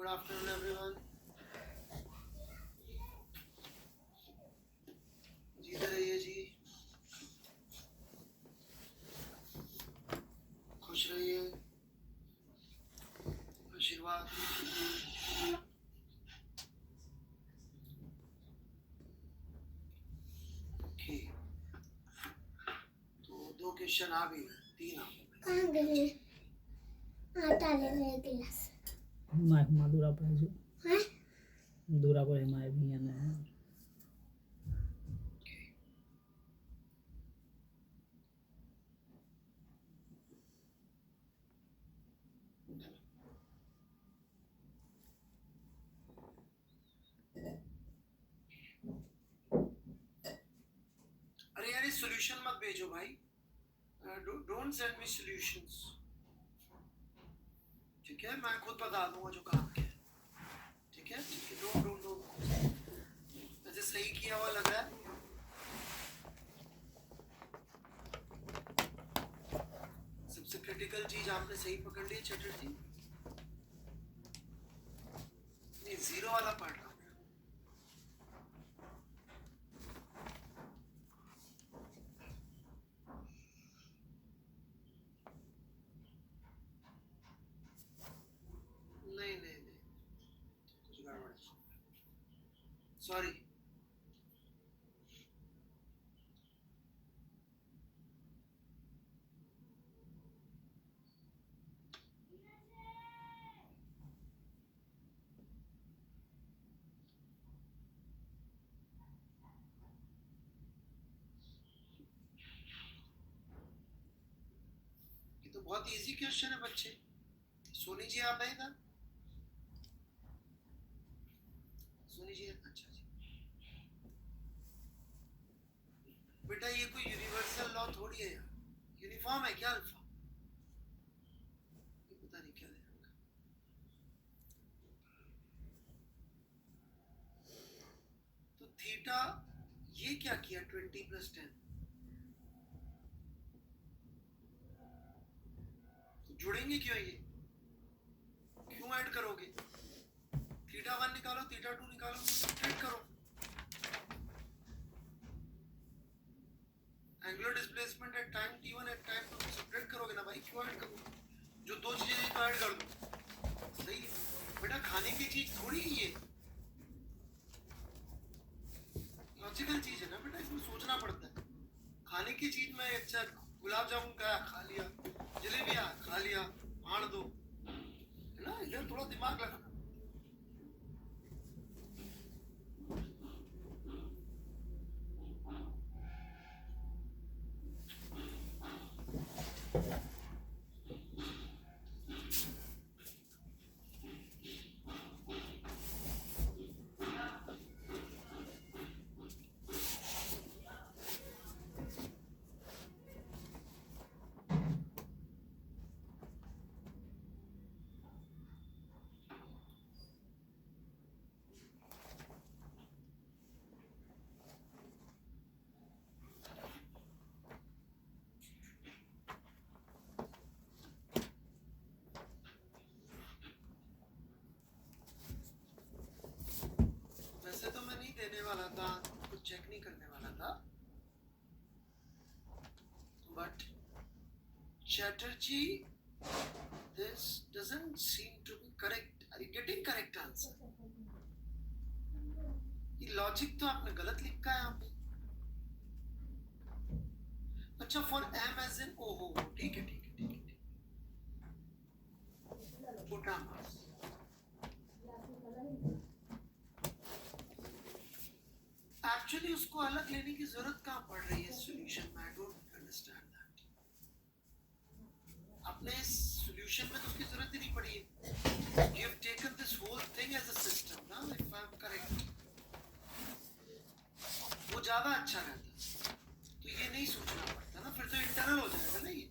Good afternoon, everyone. जीते रहिए जी, खुश रहिए, आशीर्वाद। ओके, तो 2 क्वेश्चन आ गए, 3 आ गए। कहाँ गए? आटा ले ले गिलास। मैं दूरा पर जो हैं? दूरा पर मैं भी आना है। अरे यार, सॉल्यूशन मत भेजो भाई, डोंट सेंड मी सॉल्यूशंस, ठीक है? मैं खुद बता दूंगा जो काम किया है, ठीक है? डोंट ऐसे सही किया हुआ लग रहा है। सबसे क्रिटिकल चीज आपने सही पकड़ ली चटर्जी। नहीं, 0 वाला पार्ट का नहीं, कुछ गड़बड़, सॉरी। ये तो बहुत इजी क्वेश्चन है बच्चे। सोनी जी आप हैं इधर? सोनी जी, अच्छा जी। बेटा ये कोई यूनिवर्सल लॉ थोड़ी है यार, यूनिफॉर्म है क्या अल्फा? ये पता नहीं क्या दे रखा। तो थीटा ये क्या किया 20 + 10, तो जुड़ेंगे क्यों ये? क्यों ऐड करोगे? थीटा 1 निकालो, थीटा 2 निकालो, सब्ट्रैक्ट करो। Angular displacement at time t1 at time 2 subtract करोगे ना भाई, क्यों ऐड करोगे? जो 2 चीजें तो ऐड कर दो, सही है बेटा। खाने की चीज थोड़ी है ये, लॉजिकल चीज है ना बेटा, इसमें सोचना पड़ता है। खाने की चीज में अच्छा गुलाब जामुन का खा लिया, जलेबी खा लिया, फाड़ दो, है ना? इधर थोड़ा दिमाग लगाना। वैसे तो मैं नहीं देने वाला था, कुछ चेक नहीं करने वाला था, but Chatterjee, this doesn't seem to be correct. Are you getting correct answer? ये लॉजिक तो आपने गलत लिखा है यहाँ पे। अच्छा, फॉर m as in ओहो, ठीक है। छोटा मास। एक्चुअली उसको अलग लेने की जरूरत कहाँ पड़ रही है सॉल्यूशन में? I don't understand that. अपने सॉल्यूशन में तो उसकी जरूरत ही नहीं पड़ी है। You have taken this whole thing as a system ना, इफ आई एम करेक्ट, वो ज्यादा अच्छा रहता। तो ये नहीं सोचना पड़ता ना, फिर तो इंटरनल हो जाएगा ना ये।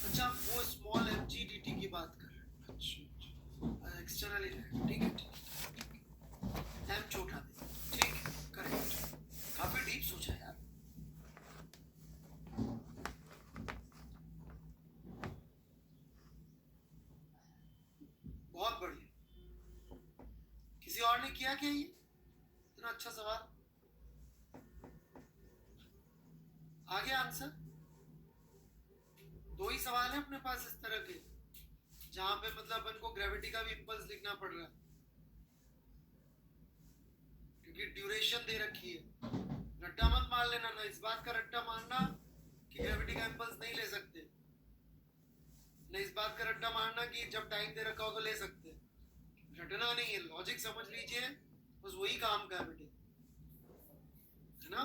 अच्छा, वो स्मॉल mg/dt की बात कर रहे हैं, अच्छा एक्सटर्नल ही रहेगा, ठीक है। m छोटा दे, ठीक है, करेक्ट। काफी डीप सोचा यार। किया क्या ये इतना अच्छा सवाल? आ गया आंसर? दो ही सवाल है अपने पास इस तरह के जहां पे मतलब अपन को ग्रेविटी का भी इंपल्स लिखना पड़ रहा है, क्योंकि ड्यूरेशन दे रखी है। रट्टा मत मार लेना ना, इस बात का रट्टा मारना कि ग्रेविटी का इंपल्स नहीं ले सकते, न इस बात का रट्टा मारना कि जब टाइम दे रखा हो तो ले सकते। रटना नहीं है, लॉजिक समझ लीजिए, बस वही काम का है बेटे, है ना?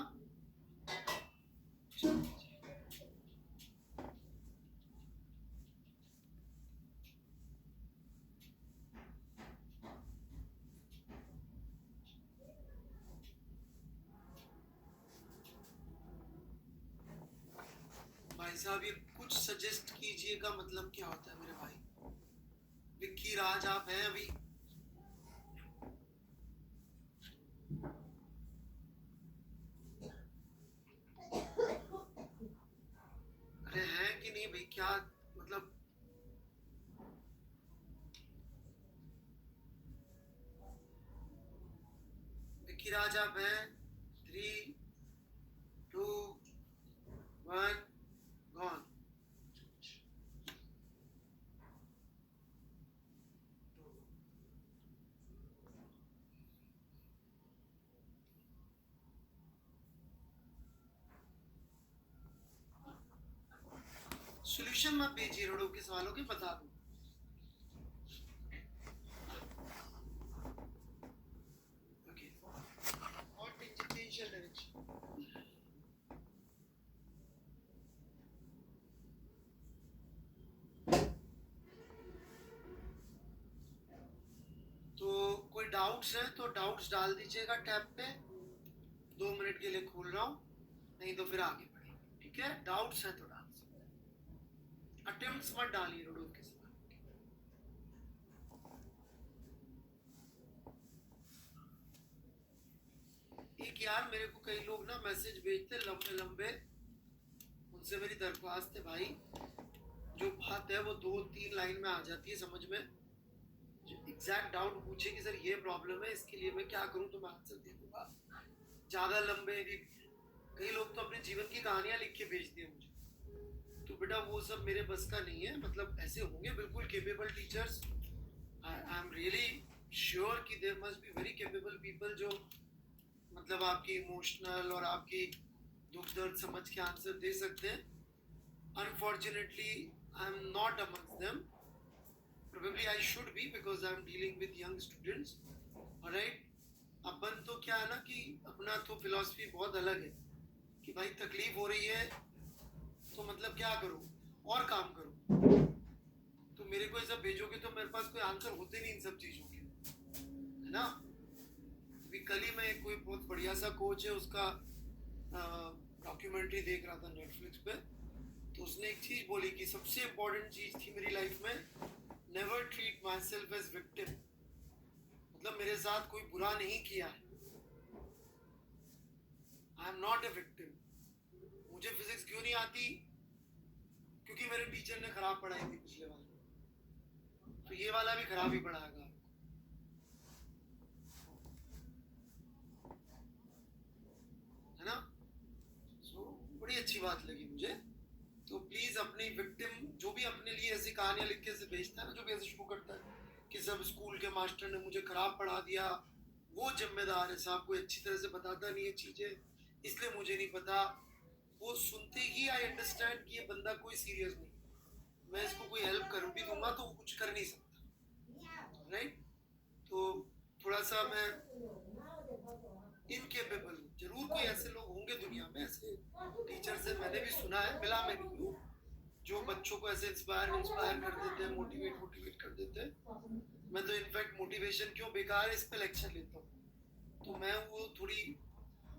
भाई साहब ये कुछ सजेस्ट कीजिए का मतलब क्या होता है मेरे भाई? विक्की राज आप हैं अभी? अरे हैं कि नहीं भाई, क्या मतलब? विक्की राज आप हैं? 3, 2, 1 गॉन। सॉल्यूशन मत भेजिए रोडो के सवालों के, बता दो। ओके, और टेंजेंशियल डायरेक्शन। तो कोई डाउट्स है तो डाउट्स डाल दीजिएगा टैब पे, 2 मिनट के लिए खोल रहा हूँ, नहीं तो फिर आगे बढ़ेंगे, ठीक है? डाउट्स है तो डाल सकते हैं, अटेम्प्ट्स मत डालिए रोडो के सवाल। एक यार मेरे को कई लोग ना मैसेज भेजते लंबे लंबे, उनसे मेरी दरख्वास्त है भाई, जो बात है वो 2-3 लाइन में आ जाती है समझ में, एग्जैक्ट डाउट पूछे कि सर ये प्रॉब्लम है, इसके लिए मैं क्या करूं तो मैं आंसर दे दूंगा। ज्यादा लंबे भी, कई लोग तो अपने जीवन की कहानियां लिख के भेजते हैं मुझे, तो बेटा वो सब मेरे बस का नहीं है। मतलब ऐसे होंगे बिल्कुल capable teachers, I am really sure कि there must be very capable people जो मतलब आपकी इमोशनल और आपकी दुख दर्द समझ के आंसर दे सकते हैं। Unfortunately I am not amongst them, probably I should be because I'm dealing with young students, alright? अपन तो क्या है ना कि अपना तो फिलॉसफी बहुत अलग है कि भाई तकलीफ हो रही है तो मतलब क्या करो और काम करो, तो मेरे को ये सब भेजोगे तो मेरे पास कोई आंसर होते नहीं इन सब चीज़ों के, है ना? अभी कल ही मैं कोई बहुत बढ़िया सा कोच है उसका डॉक्यूमेंट्री देख रहा था नेटफ्लिक्स पे, तो उसने एक चीज़ बोली कि सबसे इम्पोर्टेंट चीज़ थी मेरी लाइफ में, never treat myself as victim, मतलब मेरे साथ कोई बुरा नहीं किया है, I am not a victim. मुझे फिजिक्स क्यों नहीं आती? क्योंकि मेरे टीचर ने खराब पढ़ाई थी पिछले वाले, तो ये वाला भी खराब ही पढ़ाएगा, है ना? सो बड़ी अच्छी बात लगी मुझे। तो प्लीज अपनी विक्टिम, जो भी अपने लिए ऐसी कहानियां लिख के से भेजता है ना, जो भी ऐसे शुरू करता है कि सब स्कूल के मास्टर ने मुझे खराब पढ़ा दिया, वो जिम्मेदार है साहब, कोई अच्छी तरह से बताता नहीं है चीजें, इसलिए मुझे नहीं पता, वो सुनते ही आई अंडरस्टैंड कि ये बंदा कोई सीरियस नहीं, मैं इसको कोई हेल्प कर भी दूंगा तो वो कुछ कर नहीं सकता, राइट? तो थोड़ा सा मैं इनकेपेबल हूँ, जरूर कोई ऐसे लोग होंगे दुनिया में, ऐसे टीचर से मैंने भी सुना है, मिला मैं नहीं हूँ, जो बच्चों को ऐसे इंस्पायर कर देते हैं, मोटिवेट कर देते हैं। मैं तो इनफैक्ट मोटिवेशन क्यों बेकार है इस पे लेक्चर लेता हूँ, तो मैं वो थोड़ी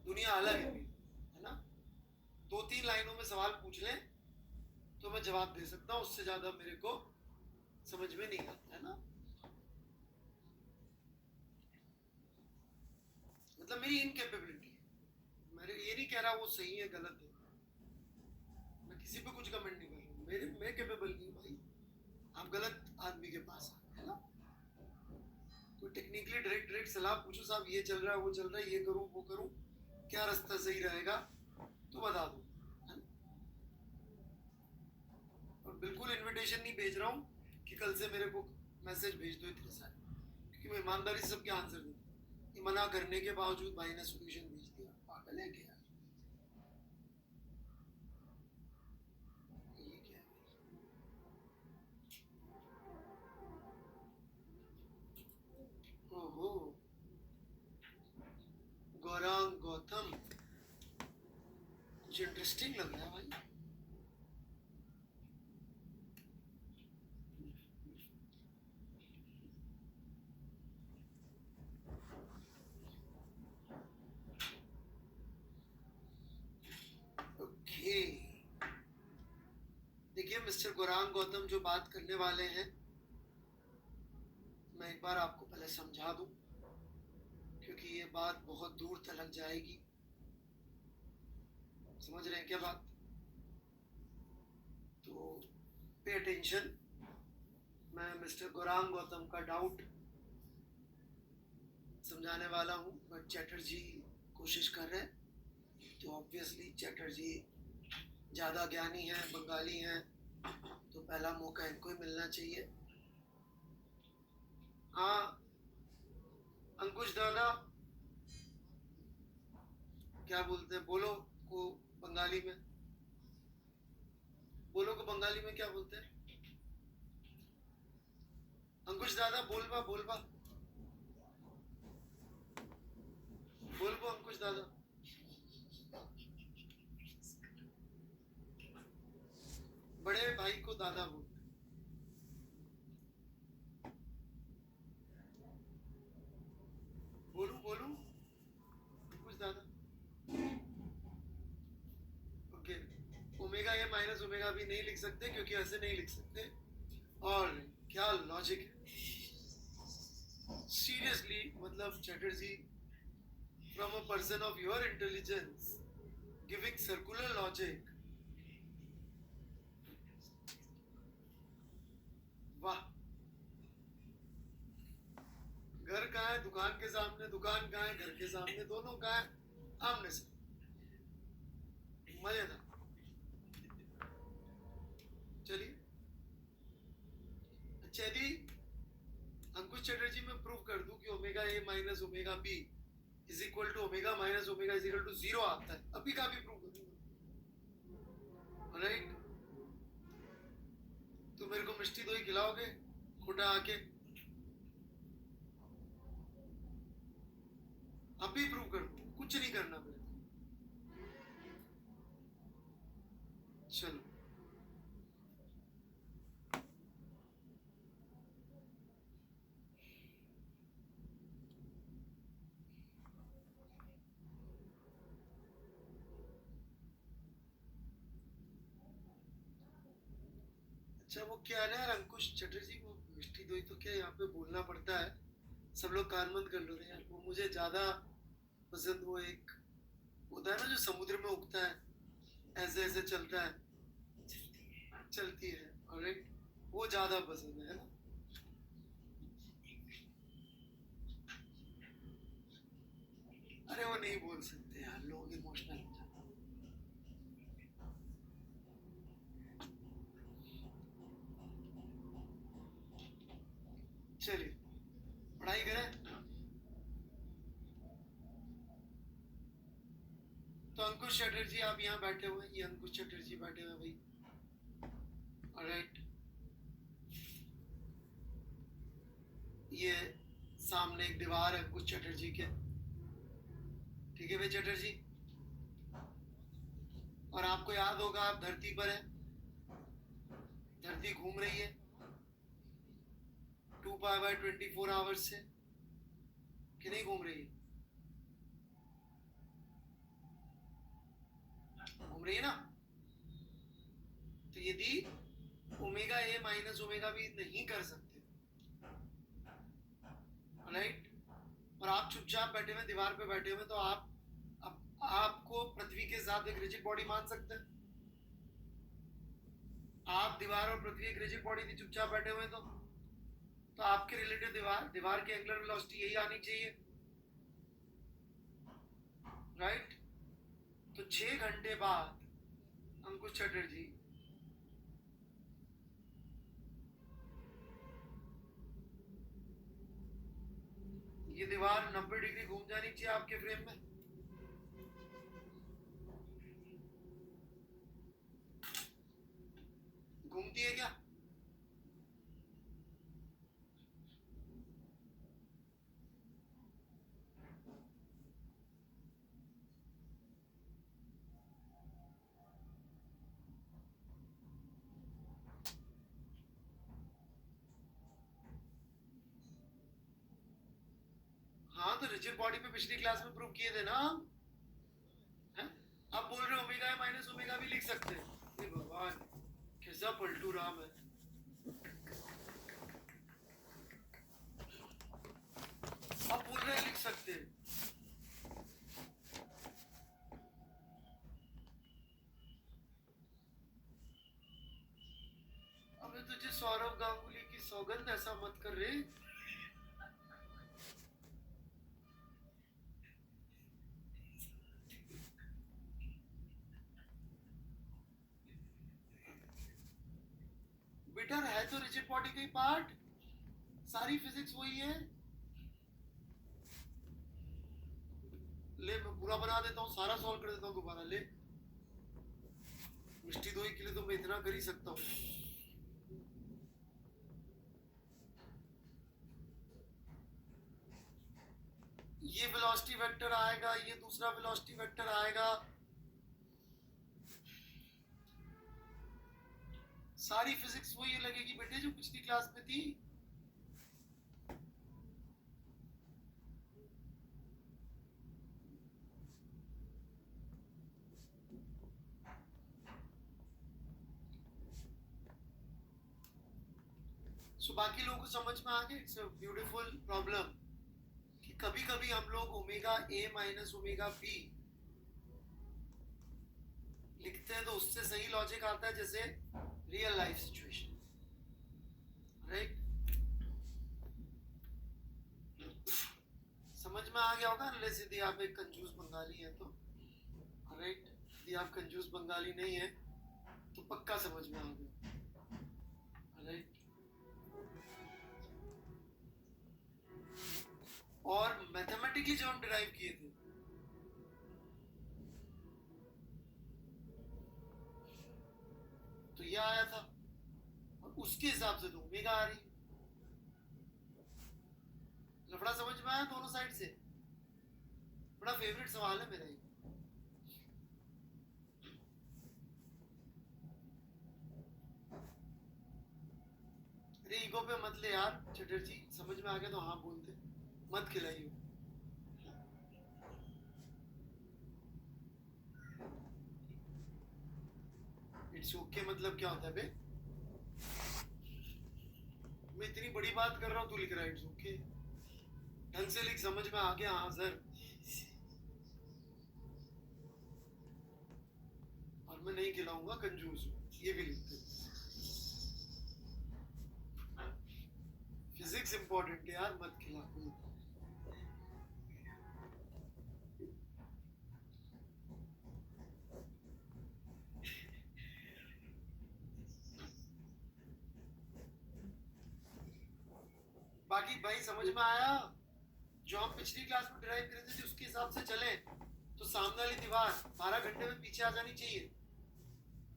दुनिया अलग है ना? 2-3 लाइनों में सवाल पूछ लें तो मैं जवाब दे सकता हूँ, उससे ज्यादा मेरे को समझ में नहीं आता, है ना? मतलब मेरी इनकेपेबिलिटी है, मैं ये नहीं कह रहा वो सही है गलत है, मैं किसी पे कुछ कमेंट नहीं कर रहा हूँ, मैं कैपेबल नहीं हूँ भाई, आप गलत आदमी के पास है ना? कोई टेक्निकली डायरेक्ट सलाह पूछो, साहब ये चल रहा है, वो चल रहा है, ये करूं वो करूं, क्या रास्ता सही रहेगा तो बता दो, है ना? और बिल्कुल इनविटेशन नहीं भेज रहा हूँ कि कल से मेरे को मैसेज भेज दो इतने सारे, क्योंकि मैं ईमानदारी से सबके आंसर दूँ। ये मना करने के बावजूद भाई ने सोल्यूशन भेज दिया, पागल है क्या? ये क्या है? ओहो, गौरांग गौतम, कुछ इंटरेस्टिंग लग रहा है भाई। ओके, देखिए मिस्टर गौरांग गौतम जो बात करने वाले हैं, मैं एक बार आपको पहले समझा दूं, क्योंकि ये बात बहुत दूर तलक जाएगी। समझ रहे हैं क्या बात? तो पे अटेंशन, मैं मिस्टर गौरांग गौतम का डाउट समझाने वाला हूँ, बट चैटर्जी कोशिश कर रहे हैं। तो ऑब्वियसली चैटर्जी ज़्यादा ज्ञानी हैं, बंगाली हैं, तो पहला मौका इनको ही मिलना चाहिए। हाँ अंकुश दादा, क्या बोलते हैं, बोलो को बंगाली में, बोलो को बंगाली में क्या बोलते हैं? अंकुश दादा बोलबा बोलबा बोलबो अंकुश दादा। बड़े भाई को दादा बोलते हैं। बोलूं बोलूं अंकुश दादा? Okay, omega A minus omega भी नहीं लिख सकते, क्योंकि ऐसे नहीं लिख सकते। और क्या लॉजिक है सीरियसली, मतलब Chatterjee, from a person of your intelligence giving circular logic, वाह। घर कहाँ है? दुकान के सामने। दुकान कहाँ है? घर के सामने। दोनों कहाँ है? आमने से। मजेदार। चलिए, अच्छा यदि अंकुश चैटर्जी में प्रूव कर दूं कि omega A minus omega B is equal to omega minus omega is equal to 0 आता है, अभी का भी प्रूव कर दूंगा, राइट? तो मेरे को मिष्टी दही खिलाओगे खोटा आके? अभी प्रूव कर दूं, कुछ नहीं करना मेरे को। चलो, अच्छा वो क्या है ना यार, अंकुश चटर्जी को मिष्टी दोई तो क्या यहाँ पे बोलना पड़ता है? सब लोग कान बंद कर लो यार। वो मुझे ज्यादा पसंद, वो एक होता है ना जो समुद्र में उगता है, ऐसे ऐसे चलता है, चलती है, ऑलराइट, वो ज्यादा पसंद है ना? अरे वो नहीं बोल सकते यार, लोग इमोशनल हो जाते हैं। चलिए पढ़ाई करें। तो अंकुश चटर्जी आप यहाँ बैठे हुए हैं, ये अंकुश चटर्जी बैठे हुए भाई, ऑलराइट। ये सामने एक दीवार है अंकुश चटर्जी के, ठीक है भाई चटर्जी? और आपको याद होगा आप धरती पर हैं, धरती घूम रही है 2π/24 आवर्स से, कि नहीं घूम रही है? घूम रही है ना? तो यदि omega A minus omega B नहीं कर सकते, राइट, और आप चुपचाप बैठे हुए दीवार पे बैठे हुए, तो आपको पृथ्वी के साथ एक रिजिड बॉडी मान सकते हैं? आप दीवार और पृथ्वी एक रिजिड बॉडी थी, चुपचाप बैठे हुए तो तो आपके रिलेटिव दीवार की एंगुलर वेलोसिटी यही आनी चाहिए, राइट? तो 6 घंटे बाद अंकुश चटर्जी ये दीवार 90 डिग्री घूम जानी चाहिए आपके फ्रेम में। घूमती है क्या? हाँ, तो रिजिड बॉडी पे पिछली क्लास में प्रूव किए थे ना हम, हैं? आप बोल रहे ओमेगा है माइनस ओमेगा भी लिख सकते हैं। हे भगवान, कैसा पलटू राम है। आप बोल रहे हैं लिख सकते हैं। अबे तुझे सौरव गांगुली की सौगंध, ऐसा मत कर रे। बेटा है तो रिजिड बॉडी का ही पार्ट, सारी फिजिक्स वही है। ले मैं पूरा बना देता हूँ, सारा सॉल्व कर देता हूँ दोबारा। ले, मिष्टी दोई के लिए तो मैं इतना कर ही सकता हूँ। ये वेलोसिटी वेक्टर आएगा, ये दूसरा वेलोसिटी वेक्टर आएगा, सारी फिजिक्स वही लगेगी बेटे जो पिछली क्लास में थी। सो बाकी लोगों को समझ में आ गया। इट्स अ ब्यूटीफुल प्रॉब्लम कि कभी कभी हम लोग omega A minus omega B लिखते हैं तो उससे सही लॉजिक आता है, जैसे रियल लाइफ सिचुएशन, राइट? समझ में आ गया होगा अनलेस यदि आप एक कंजूस बंगाली हैं तो, राइट? यदि आप कंजूस बंगाली नहीं है तो पक्का समझ में आ गया, राइट? और मैथमेटिकली जब हम डिराइव किए थे तो ये आया था, और उसके हिसाब से तो ओमेगा आ रही। लफड़ा समझ में आया दोनों साइड से? बड़ा फेवरेट सवाल है मेरा ये। अरे ईगो पे मत ले यार चटर्जी, समझ में आ गया तो हाँ बोलते, मत खिलाइयो। इट्स ओके मतलब क्या होता है बे? मैं इतनी बड़ी बात कर रहा हूँ, तू लिख रहा है इट्स ओके। ढंग से लिख, समझ में आ गया हाँ सर। और मैं नहीं खिलाऊंगा, कंजूस हूँ, ये भी लिखते। फिजिक्स इंपॉर्टेंट है यार, मत खिला। बाकी भाई समझ में आया? जो हम पिछली क्लास में ड्राइव कर रहे थे उसके हिसाब से चले तो सामने वाली दीवार 12 घंटे में पीछे आ जानी चाहिए,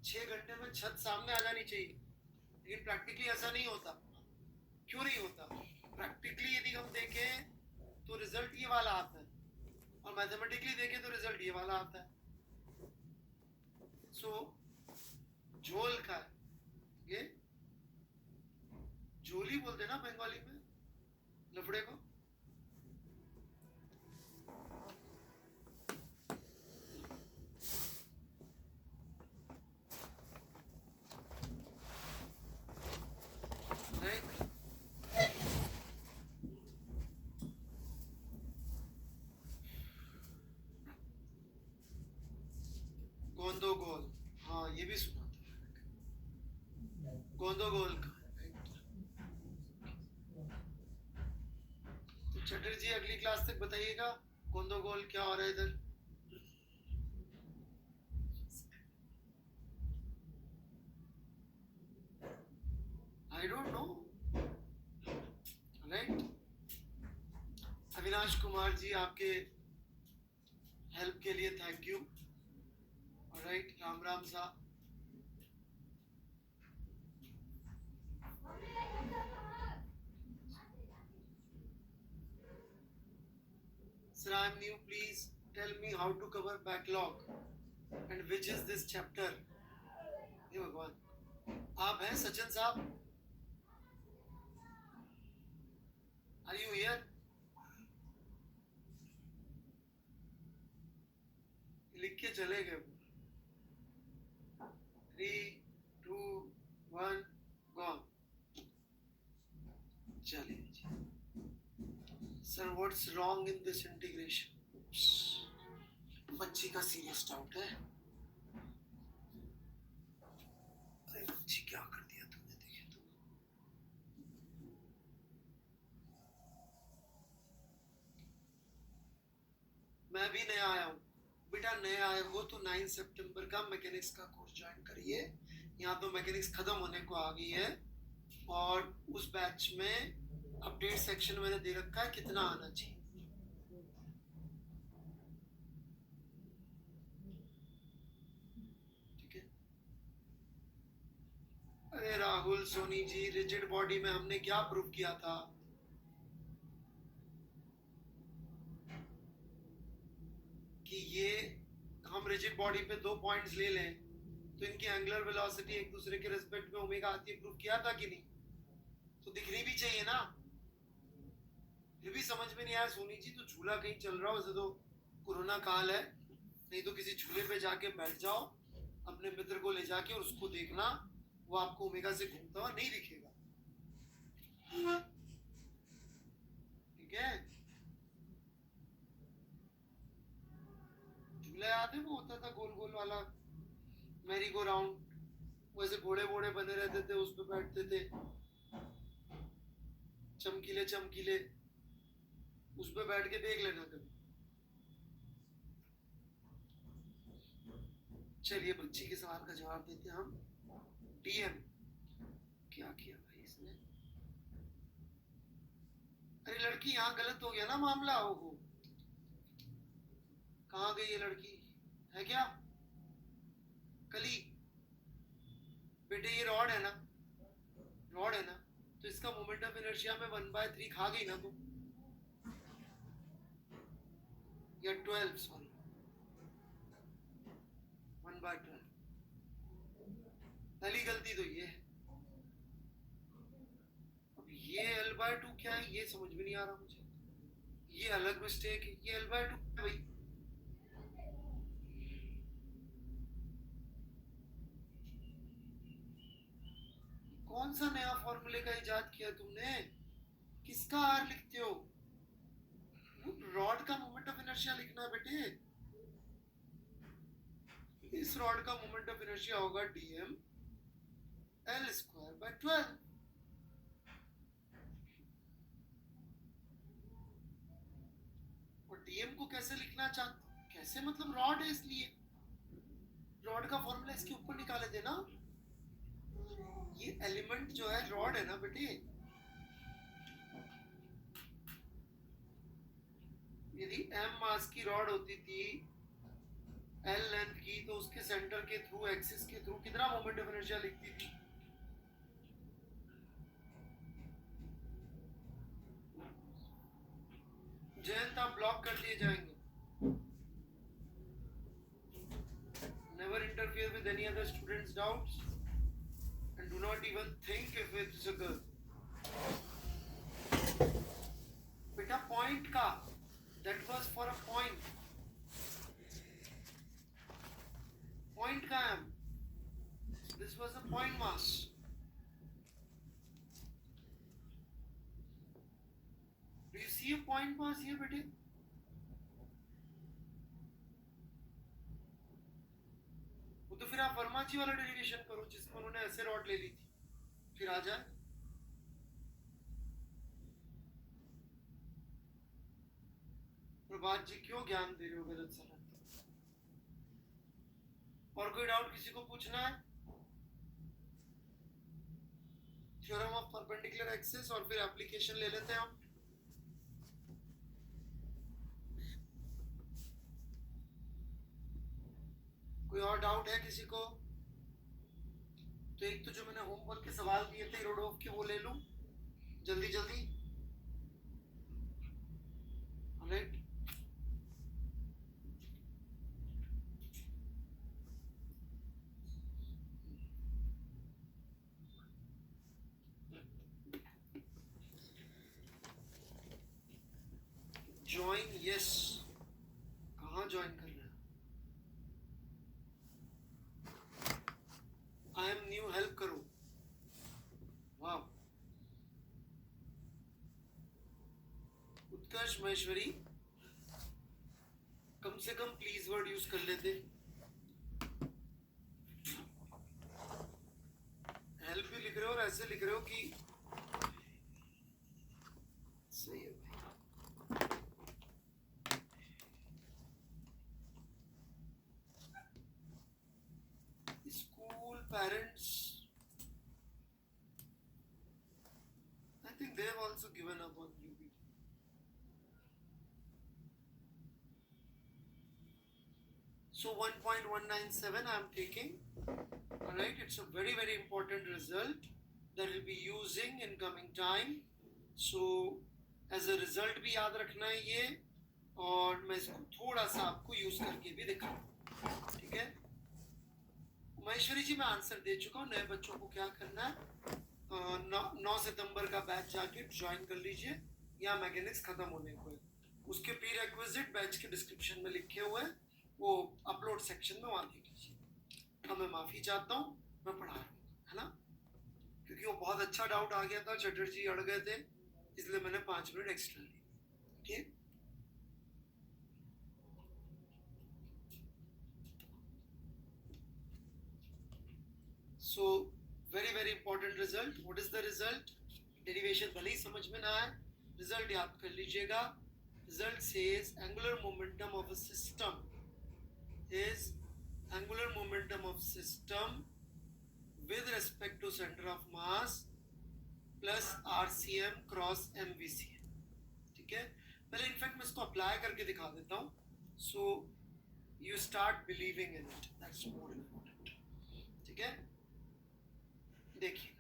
6 घंटे में छत सामने आ जानी चाहिए। लेकिन प्रैक्टिकली ऐसा नहीं होता। क्यों नहीं होता? प्रैक्टिकली यदि हम देखें तो रिजल्ट ये वाला आता है, और मैथमेटिकली देखें तो रिजल्ट ये वाला आता है। सो झोल का ये झोली बोलते ना बंगाली में लफड़े को। गोंदोगोल, हाँ ये भी सुना था। गोंदोगोल का चटर्जी अगली क्लास तक बताइएगा गोंदोगोल क्या हो रहा है इधर. I don't know. Right? Avinash Kumar ji आपके हेल्प के लिए thank you. Right, Ram Ram सा. Sir, I am new. Please tell me how to cover backlog and which is this chapter. हे भगवान, आप हैं सचिन साहब? Are you here? लिख के चले गए. 3, 2, 1, gone. चलिए जी. Sir, what's wrong in this integration? बच्ची का सीरियस डाउट है. अरे बच्ची क्या कर दिया तुमने, देखे तो. मैं भी नया आया हूँ बेटा. नए आए हो तो 9 सितंबर का मैकेनिक्स का कोर्स ज्वाइन करिए. यहाँ तो मैकेनिक्स खत्म होने को आ गई है और उस बैच में अपडेट सेक्शन मैंने दे रखा है कितना आना चाहिए. ठीक है. अरे राहुल सोनी जी, रिजिड बॉडी में हमने क्या प्रूव किया था? कि ये हम रिजिड बॉडी पे 2 पॉइंट्स ले लें तो इनकी एंगुलर वेलोसिटी एक दूसरे के रिस्पेक्ट में ओमेगा आती है. प्रूव किया था कि नहीं? तो दिखनी भी चाहिए ना. फिर भी समझ में नहीं आया सोनी जी. तो झूला कहीं चल रहा हो, वैसे तो कोरोना काल है, नहीं तो किसी झूले पे जाके बैठ जाओ अपने मित्र को ले जाके और उसको देखना, वो आपको ओमेगा से घूमता हुआ नहीं दिखेगा. ठीक है. झूला याद है वो होता था गोल गोल वाला मैरी गो राउंड, वैसे घोड़े वोड़े बने रहते थे, उस पर बैठते थे चमकीले चमकीले. उस पर बैठ के देख लेना कभी. चलिए बच्ची के सवाल का जवाब देते हैं हम. डीएम क्या किया भाई इसने? अरे लड़की, यहाँ गलत हो गया ना मामला. हो कहाँ गई ये लड़की? है क्या कली? बेटे ये रॉड है ना, रॉड है ना, तो इसका मोमेंट ऑफ इनर्शिया में 1/3 खा गई ना तुम, या 12, सॉरी 1/12. पहली गलती तो ये है. अब ये L/2 क्या है ये समझ में नहीं आ रहा मुझे. ये अलग मिस्टेक है. ये L/2 है भाई. कौन सा नया फॉर्मूले का इजाद किया तुमने? किसका आर लिखते हो? रॉड का मोमेंट ऑफ इनर्शिया लिखना है बेटे. इस रॉड का मोमेंट ऑफ इनर्शिया होगा dm L/12. और dm को कैसे लिखना चाहते, कैसे मतलब रॉड है इसलिए रॉड का फॉर्मूला इसके ऊपर निकाले थे ना. ये एलिमेंट जो है रॉड है ना बेटे. यदि m मास की रॉड होती थी l लेंथ की, तो उसके सेंटर के थ्रू, एक्सिस के थ्रू कितना मोमेंट ऑफ इनर्शिया लिखती थी? जयंत आप ब्लॉक कर दिए जाएंगे. Never interfere with any other student's doubts and do not even think if it's a girl. बेटा पॉइंट का, that was for a point. Point का है. This was a point mass. Do you see a point mass here बेटे? वो तो फिर आप वर्माची वाला डेरिवेशन करो जिसमें उन्होंने ऐसे रॉड ले ली थी, फिर आ जाए. प्रभात जी क्यों ज्ञान दे रहे हो गलत सलत? और कोई डाउट किसी को पूछना है? थ्योरम ऑफ परपेंडिकुलर एक्सिस और फिर एप्लीकेशन ले लेते हैं हम। कोई और डाउट है किसी को? तो एक तो जो मैंने होमवर्क के सवाल दिए थे रोडोफ के वो ले लूं जल्दी जल्दी। राइट, ज्वाइन यस, कहाँ ज्वाइन करना है? आई एम न्यू, हेल्प करो। वाह, उत्कर्ष महेश्वरी कम से कम प्लीज वर्ड यूज कर लेते। हेल्प भी लिख रहे हो और ऐसे लिख रहे हो कि सही है भाई। School parents, I think they have also given up on UB. So 1.197 I am taking. Alright, it's a very very important result that we'll be using in coming time. So as a result भी याद रखना है ये, और मैं इसको थोड़ा सा आपको यूज करके भी दिखाऊं, ठीक है? महेश्वरी जी मैं आंसर दे चुका हूँ। नए बच्चों को क्या करना है, 9 सितंबर का बैच जाके ज्वाइन कर लीजिए, या मैकेनिक्स खत्म होने को है। उसके प्री रिक्विजिट बैच के डिस्क्रिप्शन में लिखे हुए हैं, वो अपलोड सेक्शन में वहाँ देख लीजिए। अब मैं माफ़ी चाहता हूँ, मैं पढ़ा रहा हूँ, है ना? क्योंकि वो बहुत अच्छा डाउट आ गया था, चटर्जी अड़ गए थे, इसलिए मैंने 5 मिनट एक्स्ट्रा लिए। ठीक, so very very important result. What is the result? Derivation भले ही समझ में ना आए, रिजल्ट याद कर लीजिएगा। Result says angular momentum of a system is angular momentum of system with respect to center of mass plus RCM cross MVCM। ठीक है, पहले इनफैक्ट मैं इसको अप्लाई करके दिखा देता हूँ, so you start believing in it, that's more important। ठीक है, देखिएगा,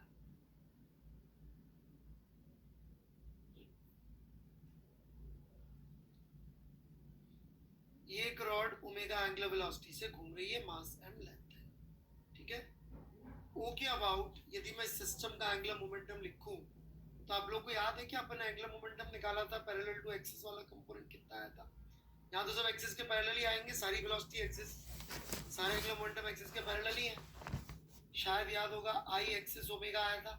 ये एक रॉड ओमेगा एंगुलर वेलोसिटी से घूम रही है, मास एंड लेंथ है। ठीक है, ओ के अबाउट यदि मैं सिस्टम का एंगुलर मोमेंटम लिखूं, तो आप लोग को याद है कि अपन एंगुलर मोमेंटम निकाला था, पैरेलल टू एक्सिस वाला कंपोनेंट कितना आया था? यहाँ तो सब एक्सिस के पैरेलल ही आएंगे, सारी वेलोसिटी एक्सिस, सारे एंगुलर मोमेंटम एक्सिस के पैरेलल ही है। शायद याद होगा आई एक्सिस ओमेगा आया था,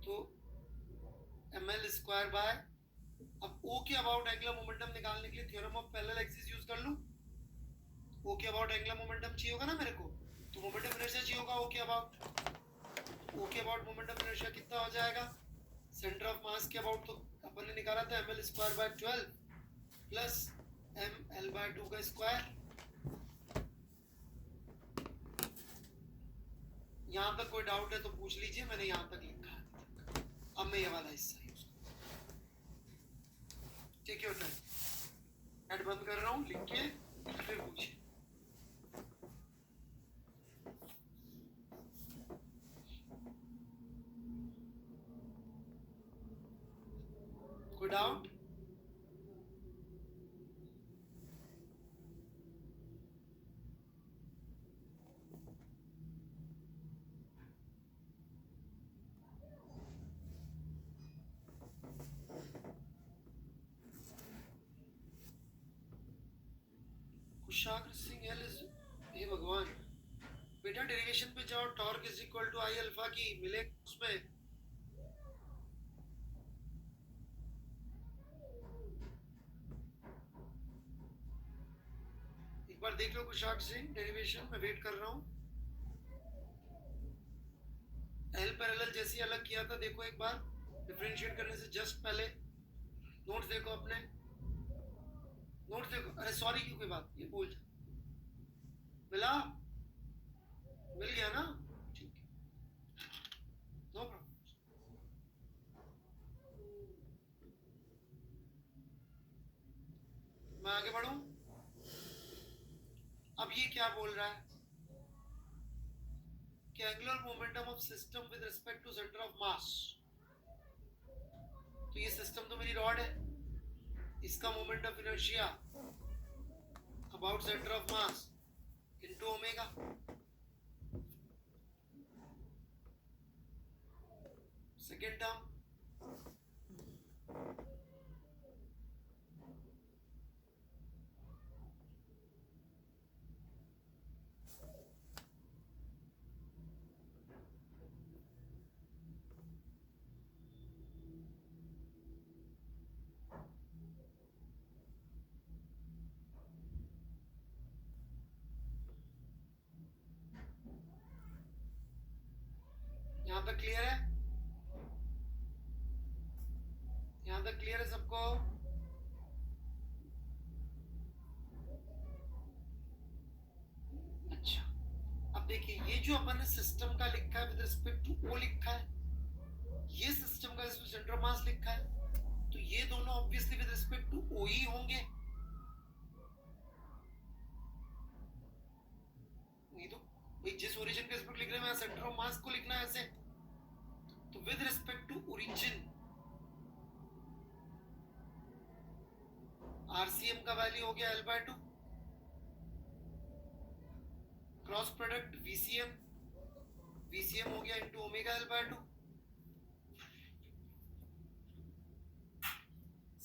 तो ml स्क्वायर बाय, अब O के अबाउट एंगुलर मोमेंटम निकालने के लिए theorem of parallel axis use कर लूं। O के अबाउट एंगुलर मोमेंटम चाहिए होगा ना मेरे को, तो मोमेंटम इनर्शिया चाहिए होगा O के अबाउट। O के अबाउट मोमेंटम इनर्शिया कितना हो जाएगा? सेंटर ऑफ मास के अबाउट तो अपन ने निकाला था ml square by 12 plus ml by 2 का स्क्वायर। यहाँ तक कोई डाउट है तो पूछ लीजिए, मैंने यहाँ तक लिखा है। अब मैं ये वाला हिस्सा use take your time, ad बंद कर रहा हूँ, लिख के फिर पूछिए। कोई doubt? Kushagra Singh L is, हे भगवान, बेटा डेरिवेशन पे जाओ, torque is equal to I alpha की मिले उसमें। एक बार देख लो कुशाग्र सिंह, डेरिवेशन में वेट कर रहा हूँ। एल पैरेलल जैसी अलग किया था, देखो एक बार डिफरेंशिएट करने से जस्ट पहले नोट्स देखो अपने, नोट्स देखो। अरे सॉरी की कोई बात, ये भूल जा। मिला, मिल गया ना, ठीक है, नो प्रॉब्लम। मैं आगे बढ़ूं। अब ये क्या बोल रहा है कि angular momentum of system with respect to centre of mass. तो ये सिस्टम तो मेरी रॉड है, इसका moment of inertia about centre of mass into omega. Second term, यहां तक क्लियर है? यहां तक क्लियर है सबको? अच्छा, अब देखिए ये जो अपन ने सिस्टम का लिखा है विद रिस्पेक्ट टू ओ लिखा है, ये सिस्टम का सेंटर ऑफ मास लिखा है, तो ये दोनों obviously with respect to O ही होंगे। नहीं तो भाई जिस ओरिजिन के रिस्पेक्ट लिख रहे हैं सेंटर ऑफ मास को लिखना है ऐसे, तो with respect to origin RCM का वैल्यू हो गया L/2, cross product VCM, VCM हो गया इनटू ओमेगा L/2।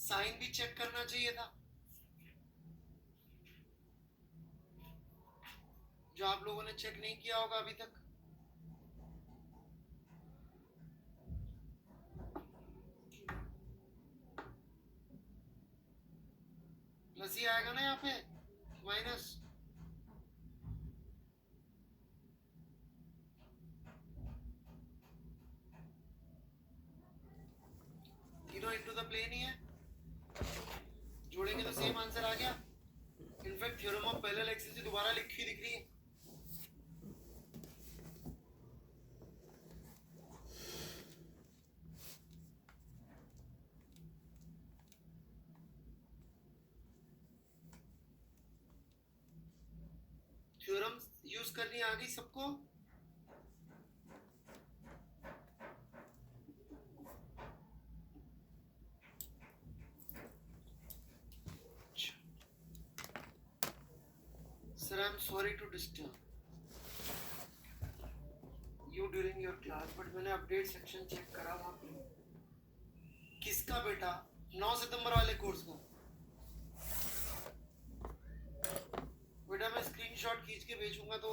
साइन भी चेक करना चाहिए था, जो आप लोगों ने चेक नहीं किया होगा अभी तक। प्लस ही आएगा ना यहाँ पे, माइनस। तीनों इनटू द प्लेन ही है, जोड़ेंगे तो सेम आंसर आ गया। In fact theorem of parallel axis दोबारा लिखी दिख रही है। थ्योरम यूज करनी आ गई सबको? Sir, I'm sorry to disturb you during your class, but मैंने अपडेट सेक्शन चेक करा वहाँ पे किसका बेटा 9 सितंबर वाले कोर्स का बेटा मैं स्क्रीनशॉट खींच के भेजूंगा तो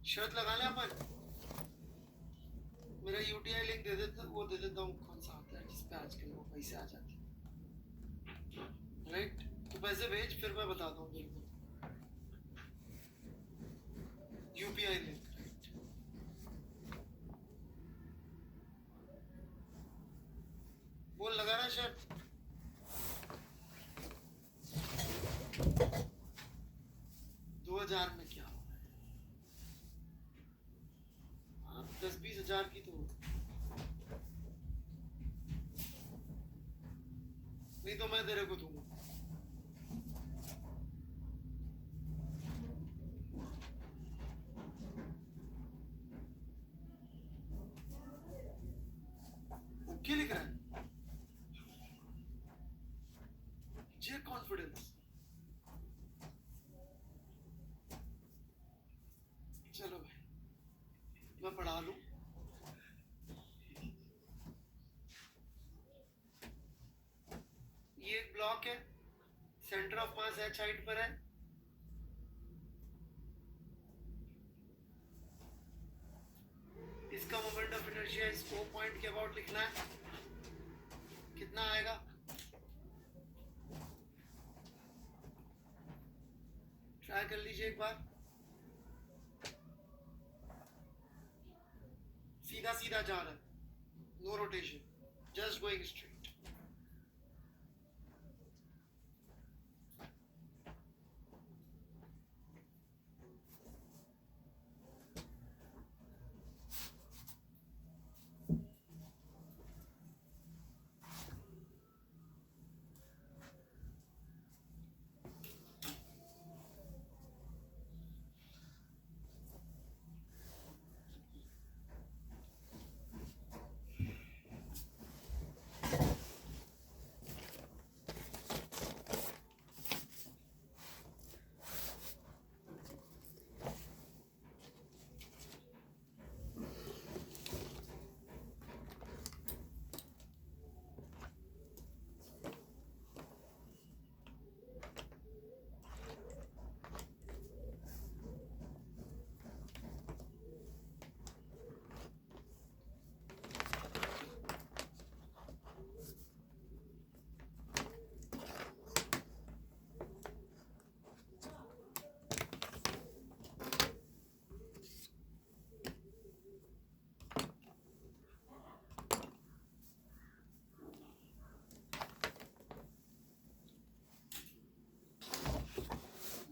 शर्त लगा ले अपन। मेरा यूटीआई लिंक दे देता, वो दे देता हूँ, कौन सा आता है जिस पे आजकल वो पैसे आ जाते हैं, राइट? तो पैसे भेज, फिर मैं बताता हूँ बिल्कुल। UPI link, right? बोल लगा ना शर्त? 2000 में क्या हो रहा है? 10-20 हजार की तो नहीं, तो मैं तेरे को दूंगा। ओके लिख रहा है, जे कॉन्फिडेंस। चलो भाई मैं पढ़ा लूं। ये एक ब्लॉक है, centre of mass H height पर है, इसका मोमेंट ऑफ इनर्शिया इस O पॉइंट के अबाउट लिखना है। कितना आएगा? ट्राई कर लीजिए एक बार। सीधा सीधा जा रहा है, no rotation, just going straight.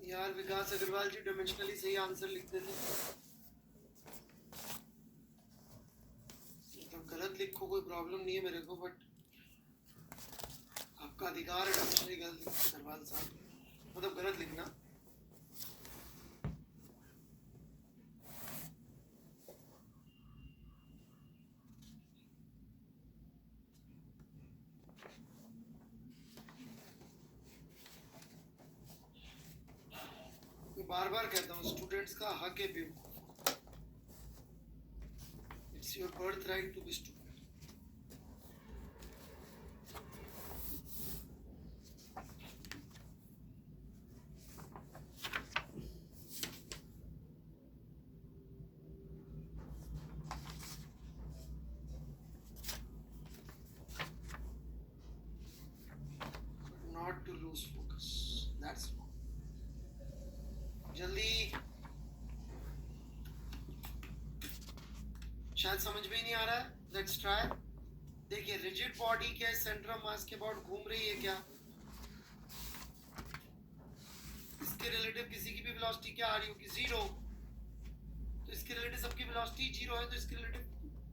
यार विकास अग्रवाल जी डायमेंशनली सही आंसर लिखते थे, मतलब गलत लिखो कोई प्रॉब्लम नहीं है मेरे को, बट आपका अधिकार है डायमेंशनली गलत लिखना अग्रवाल साहब, मतलब गलत लिखना। बार बार कहता हूँ स्टूडेंट्स का हक है बेवकूफ, it's your birthright to be student. Not to lose focus, that's जल्दी, शायद समझ में ही नहीं आ रहा है, लेट्स ट्राई। देखिए रिजिड बॉडी के सेंटर ऑफ मास के अबाउट घूम रही है क्या, इसके रिलेटिव किसी की भी वेलोसिटी क्या आ रही होगी, जीरो, तो इसके रिलेटिव सबकी वेलोसिटी जीरो है, तो इसके रिलेटिव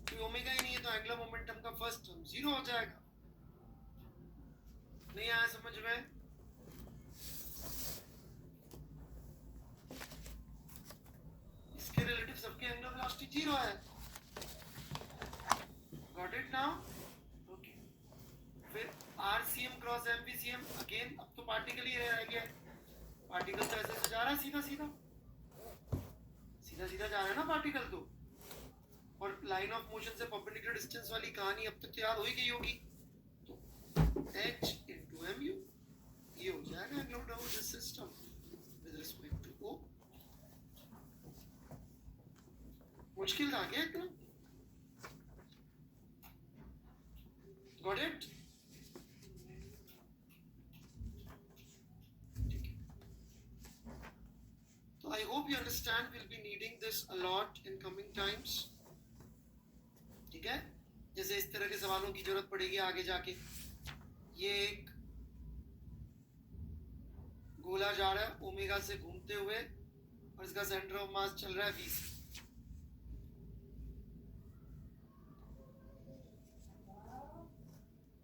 कोई ओमेगा ही नहीं है, तो एंगुलर मोमेंटम का फर्स्ट टर्म जीरो हो जाएगा। नहीं आया समझ में? इसके रिलेटिव सबकी एंगुलर वेलोसिटी जीरो है, गॉट इट नाउ? ओके, फिर आरसीएम क्रॉस एमपीसीएम, अगेन अब तो पार्टिकल ही रह गया, पार्टिकल तो ऐसे जा रहा है सीधा सीधा सीधा सीधा जा रहा है ना पार्टिकल तो, और लाइन ऑफ मोशन से परपेंडिकुलर डिस्टेंस वाली कहानी अब तक तो याद हो ही गई होगी, तो h into mu ये हो जाएगा angular down system with respect to o। मुश्किल था क्या इतना? Got it? So I hope you understand, we'll be needing this a lot in coming times, ठीक है? जैसे इस तरह के सवालों की जरूरत पड़ेगी आगे जाके। ये एक गोला जा रहा है ओमेगा से घूमते हुए और इसका सेंटर ऑफ मास चल रहा है v से,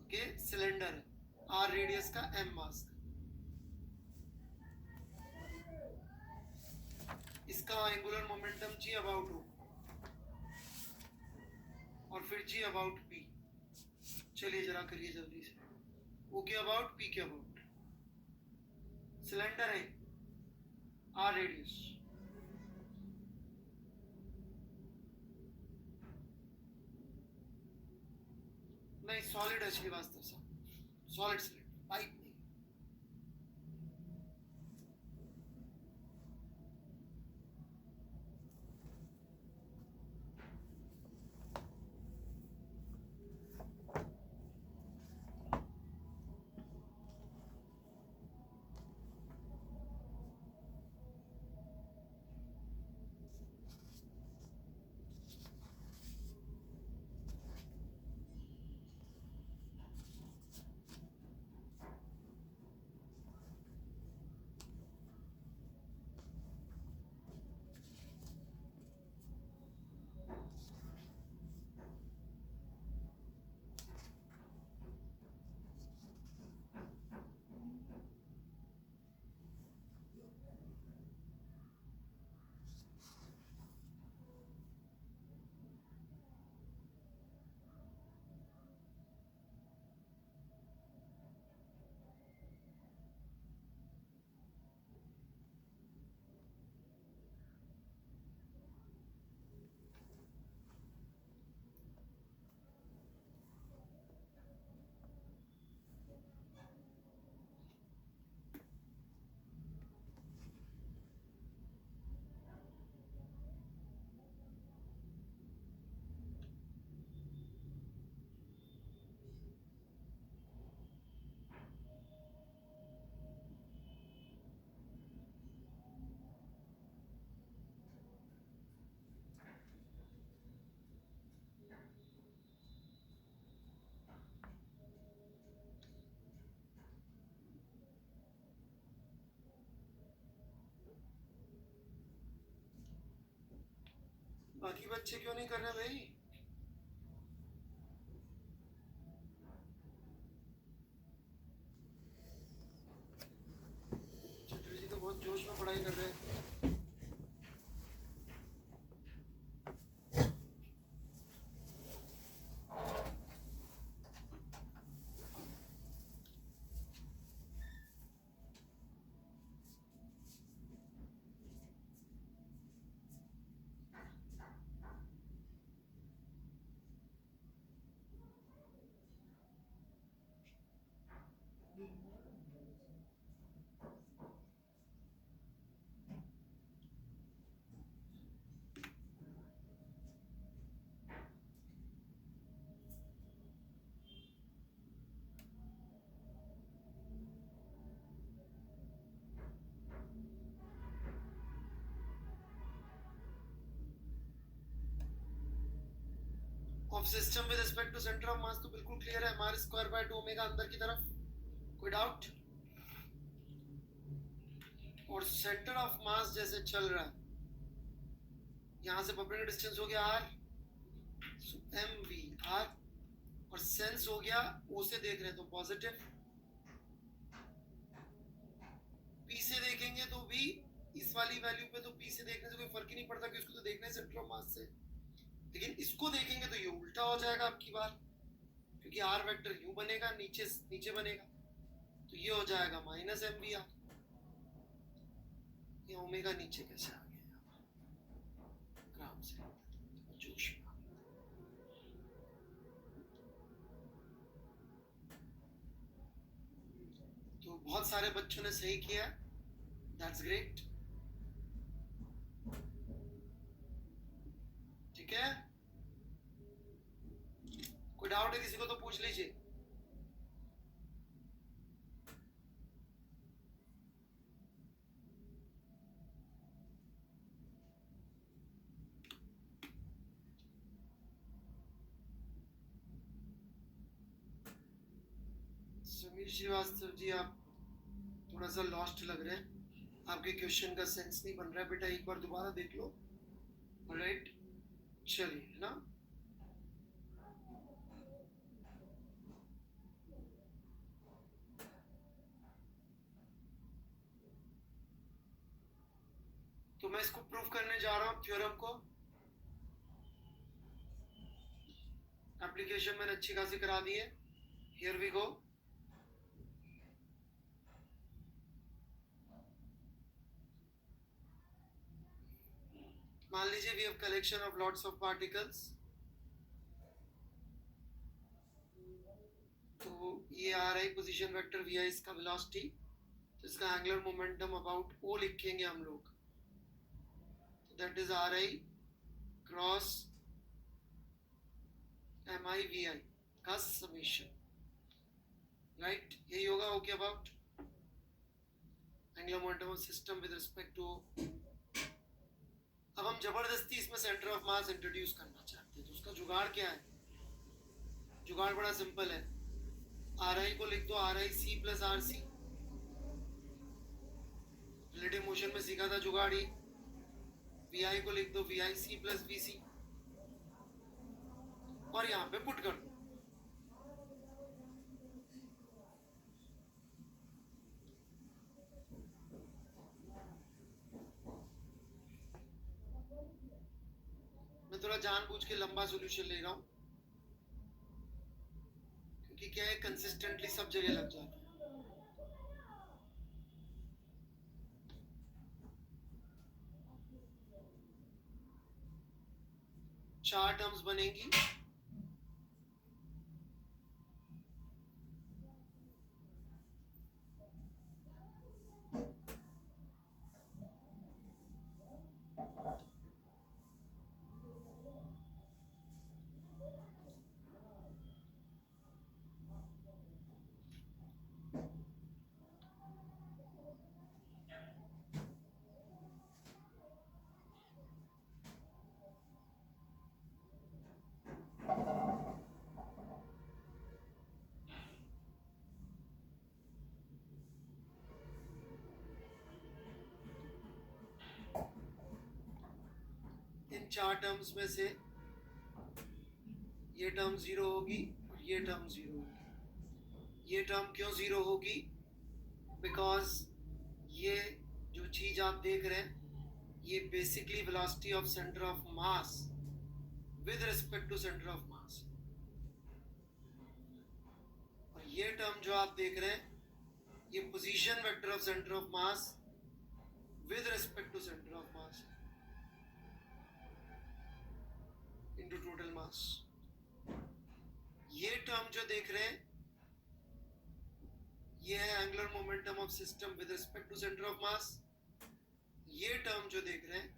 ओके, सिलेंडर है, r रेडियस का, m मास का, इसका angular momentum g about o और फिर g अबाउट p। चलिए जरा करिए जल्दी से, o के अबाउट, p के अबाउट, सिलेंडर है, r रेडियस, नहीं सॉलिड है श्रीवास्तव साहब, सॉलिड सिलेंडर, पाइप नहीं। बाकी बच्चे क्यों नहीं कर रहे भाई? चटर्जी तो बहुत जोश में पढ़ाई कर रहे हैं। Of system with respect to centre of mass तो बिल्कुल क्लियर है, मार स्क्वायर बाय 2 ओमेगा अंदर की तरफ, कोई डाउट? और सेंटर ऑफ मास जैसे चल रहा है, यहां से परपेंडिकुलर डिस्टेंस हो गया r, so M V R, और सेंस हो गया o से देख रहे हैं तो पॉजिटिव, p से देखेंगे तो भी इस वाली वैल्यू पे तो p से देखने से कोई फर्क ही नहीं पड़ता कि उसको तो देखना है सेंटर ऑफ मास से, लेकिन इसको देखेंगे तो ये उल्टा हो जाएगा आपकी बार, क्योंकि r वेक्टर यूं बनेगा, नीचे नीचे बनेगा, तो ये हो जाएगा माइनस एम वी आर। ये ओमेगा नीचे कैसे आ गया ग्राम से, जोश में। तो बहुत सारे बच्चों ने सही किया, दैट्स ग्रेट। ठीक है, कोई डाउट है किसी को तो पूछ लीजिए। समीर श्रीवास्तव जी, आप थोड़ा सा लॉस्ट लग रहे हैं, आपके क्वेश्चन का सेंस नहीं बन रहा है बेटा, एक बार दोबारा देख लो। राइट, चलिए ना, तो मैं इसको प्रूफ करने जा रहा हूं थ्योरम को। एप्लीकेशन मैंने अच्छी खासी करा दी है, हियर वी गो। मान लीजिए we have collection of lots of particles, तो ये आ रहा है पोजीशन वेक्टर वी आई, इसका वेलोसिटी, तो इसका एंगुलर मोमेंटम अबाउट ओ लिखेंगे हम लोग, that is r i cross m i v i का समेशन, राइट, यही होगा ओ के about angular momentum of system with respect to. अब हम जबरदस्ती इसमें सेंटर ऑफ मास इंट्रोड्यूस करना चाहते हैं, तो उसका जुगाड़ क्या है? जुगाड़ बड़ा सिंपल है, आर आई को लिख दो R I C plus R C, relative motion में सीखा था जुगाड़ ही, वी आई को लिख दो v i C plus v c, और यहां पे पुट कर दो। मैं थोड़ा जानबूझ के लंबा सॉल्यूशन ले रहा हूं, क्योंकि क्या है, कंसिस्टेंटली सब जगह लग जाता है। चार टर्म्स बनेंगी, इन चार टर्म्स में से ये टर्म जीरो होगी और ये टर्म जीरो होगी। ये टर्म क्यों जीरो होगी? बिकॉज ये जो चीज आप देख रहे हैं ये basically velocity of centre of mass with respect to centre of mass, और ये टर्म जो आप देख रहे हैं ये position vector of centre of mass with respect to centre of mass into total mass. ये टर्म जो देख रहे हैं ये है angular momentum of system with respect to centre of mass. ये टर्म जो देख रहे हैं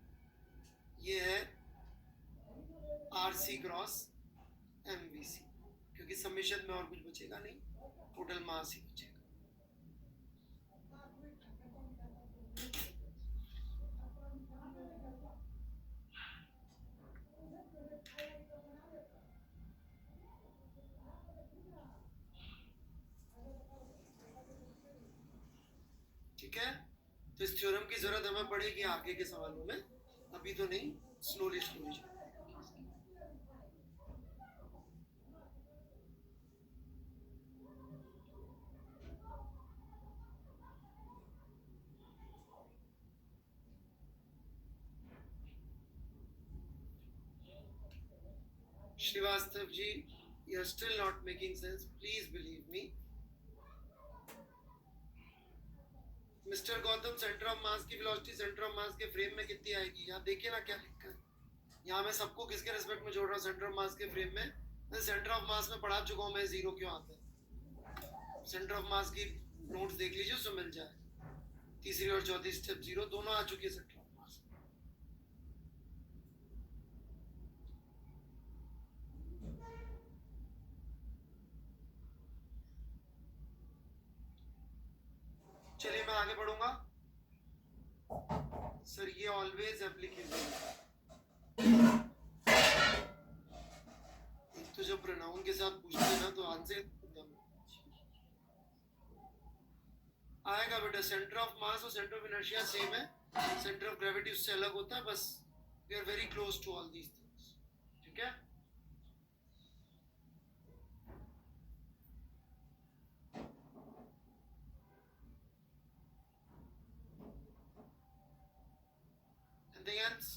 ये है आरसी क्रॉस एमवीसी, क्योंकि समेशन में और कुछ बचेगा नहीं, टोटल मास ही बचेगा। ठीक है, तो इस थ्योरम की जरूरत हमें पड़ेगी आगे के सवालों में, अभी तो नहीं, slowly slowly. Shrivastava ji, you are still not making sense, please believe me. Mister Gautam, centre of mass की वेलोसिटी सेंटर ऑफ मास के फ्रेम में कितनी आएगी? यहाँ देखिए ना क्या लिखा है। यहाँ मैं सबको किसके रिस्पेक्ट में जोड़ रहा हूँ? सेंटर ऑफ मास के फ्रेम में। मैं सेंटर ऑफ मास में पढ़ा चुका हूँ मैं, जीरो क्यों आता है। सेंटर ऑफ मास की नोट्स देख लीजिए, उसमें मिल जाए। तीसरी और चौथी स्टेप जीरो दोनों आ चुकी है सेंटर ऑफ मास। चलिए मैं आगे बढ़ूंगा। सर ये ऑलवेज एप्लीकेबल है। एक तो जब प्रोनाउन के साथ पूछते हैं ना तो आंसर आएगा बेटा। सेंटर ऑफ मास और सेंटर ऑफ इनर्शिया सेम है, सेंटर ऑफ ग्रेविटी उससे अलग होता है, बस we are very close to all these things. ठीक है, anything else?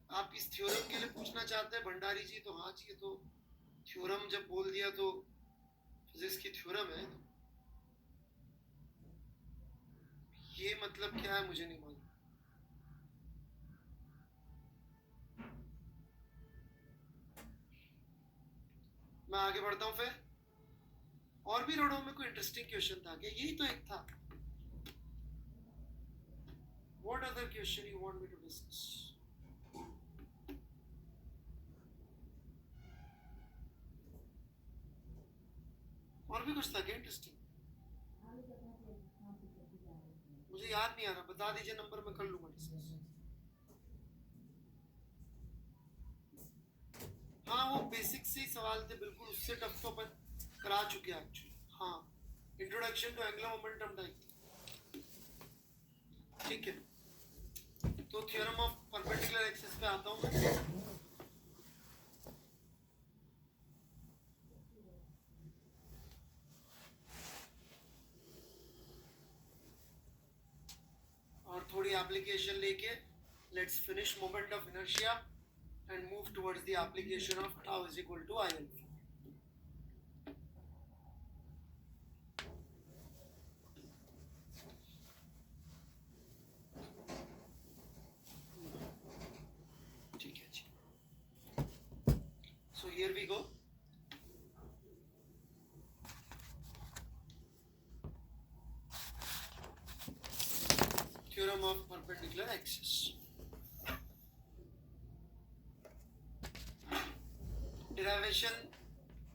आप इस थ्योरम के लिए पूछना चाहते हैं भंडारी जी? तो हाँ जी, तो थ्योरम जब बोल दिया तो फिजिक्स की थ्योरम है, ये मतलब क्या है मुझे नहीं मालूम। मैं आगे बढ़ता हूँ फिर। और भी रोडों में कोई इंटरेस्टिंग क्वेश्चन था क्या? यही तो एक था। What other question you want me to discuss? और भी कुछ था क्या इंटरेस्टिंग? मुझे याद नहीं आ रहा, बता दीजिए नंबर, में कर लूंगा डिस्कस। हाँ वो बेसिक से ही सवाल थे, बिल्कुल उससे टफ तो अपन करा चुके हैं एक्चुअली। हाँ, introduction to angular momentum type. ठीक है, तो थ्योरम ऑफ परपेंडिकुलर एक्सिस पे आता हूँ मैं। और थोड़ी एप्लीकेशन लेके let's finish moment of inertia and move towards the application of tau is equal to I alpha. ठीक है जी, so here we go. Theorem of perpendicular axis. Derivation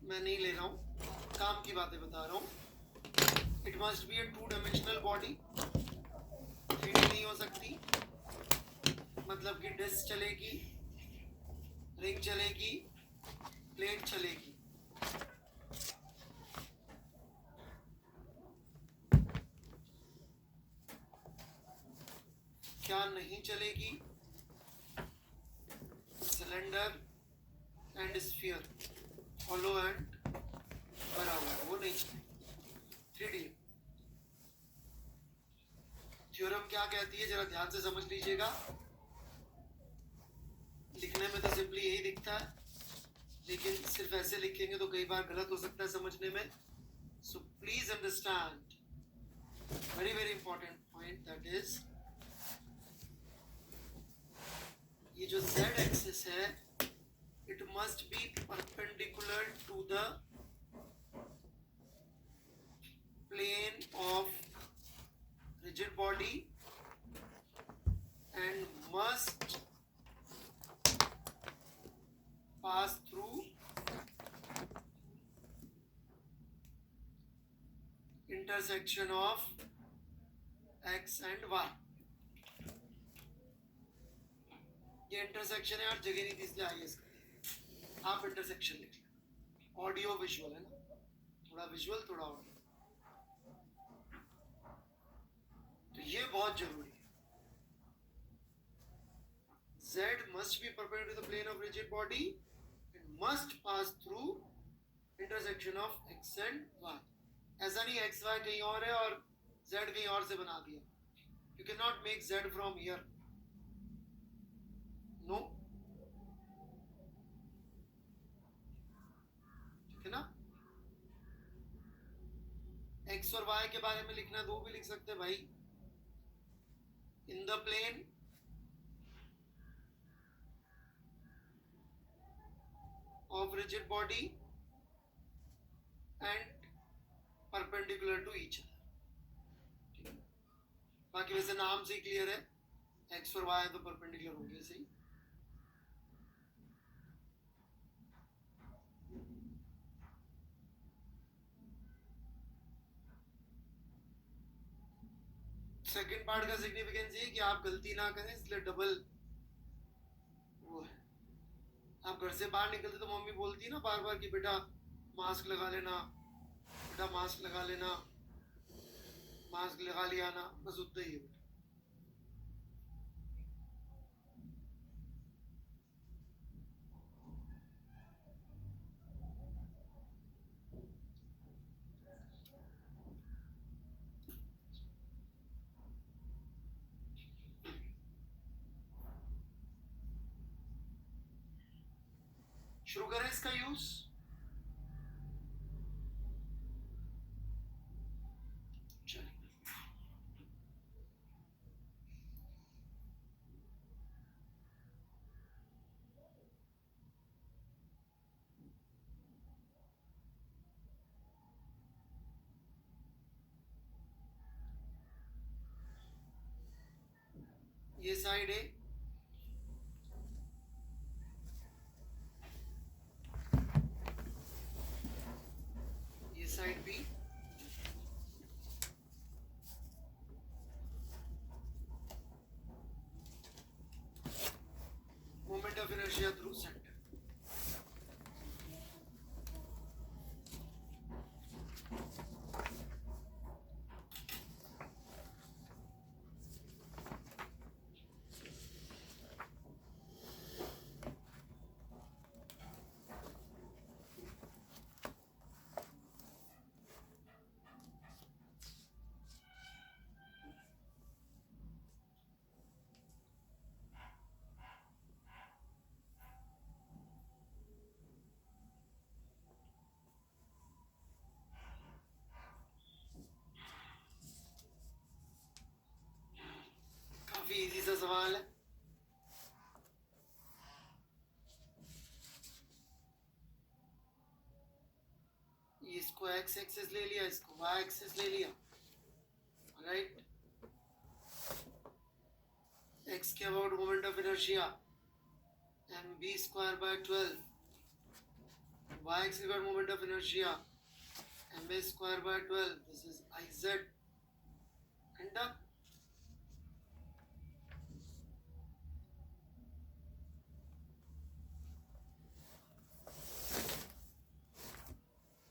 मैं नहीं ले रहा हूँ, काम की बातें बता रहा हूँ। It must B A two dimensional body, 3D नहीं हो सकती। मतलब कि डिस्क चलेगी, रिंग चलेगी, प्लेट चलेगी। क्या नहीं चलेगी? Cylinder and sphere, hollow and भरा हुआ, वो नहीं चलेगी। 3D थ्योरम क्या कहती है, जरा ध्यान से समझ लीजिएगा। लिखने में तो सिंपली यही दिखता है, लेकिन सिर्फ ऐसे लिखेंगे तो कई बार गलत हो सकता है समझने में। So please understand very very important point, that is ये जो z एक्सिस है, it must be perpendicular to the plane of rigid body and must pass through intersection of x and y। ये इंटरसेक्शन है यार, जगह नहीं थी इसलिए आई इसका, आप इंटरसेक्शन लिख लें। ऑडियो विजुअल है ना, थोड़ा विजुअल थोड़ा ऑडियो, तो ये बहुत जरूरी है। Z must be perpendicular to the plane of rigid body and must pass through intersection of x and y। ऐसा नहीं x y कहीं और है और z कहीं और से बना दिया। You cannot make z from here, no, ठीक है ना। x और y के बारे में लिखना दो भी लिख सकते हैं भाई। In the plane of rigid body and perpendicular to each other। बाकी वैसे नाम से क्लियर है, x और y तो परपेंडिकुलर होंगे सही। सेकंड पार्ट का सिग्निफिकेंस ये कि आप गलती ना करें, इसलिए डबल वो है। आप घर से बाहर निकलते तो मम्मी बोलती है ना बार बार कि बेटा मास्क लगा लेना, बेटा मास्क लगा लेना, मास्क लगा लिया ना, बस उतना ही है बेटा। शुरू करें इसका यूज। ये साइड है, ये side B, moment of inertia through centre. काफी इजी सा सवाल है। इसको x एक्सिस ले लिया, इसको y एक्सिस ले लिया, राइट। x के about moment of inertia mb square by 12, y axis के about moment of inertia ma square by 12, this is iz and done.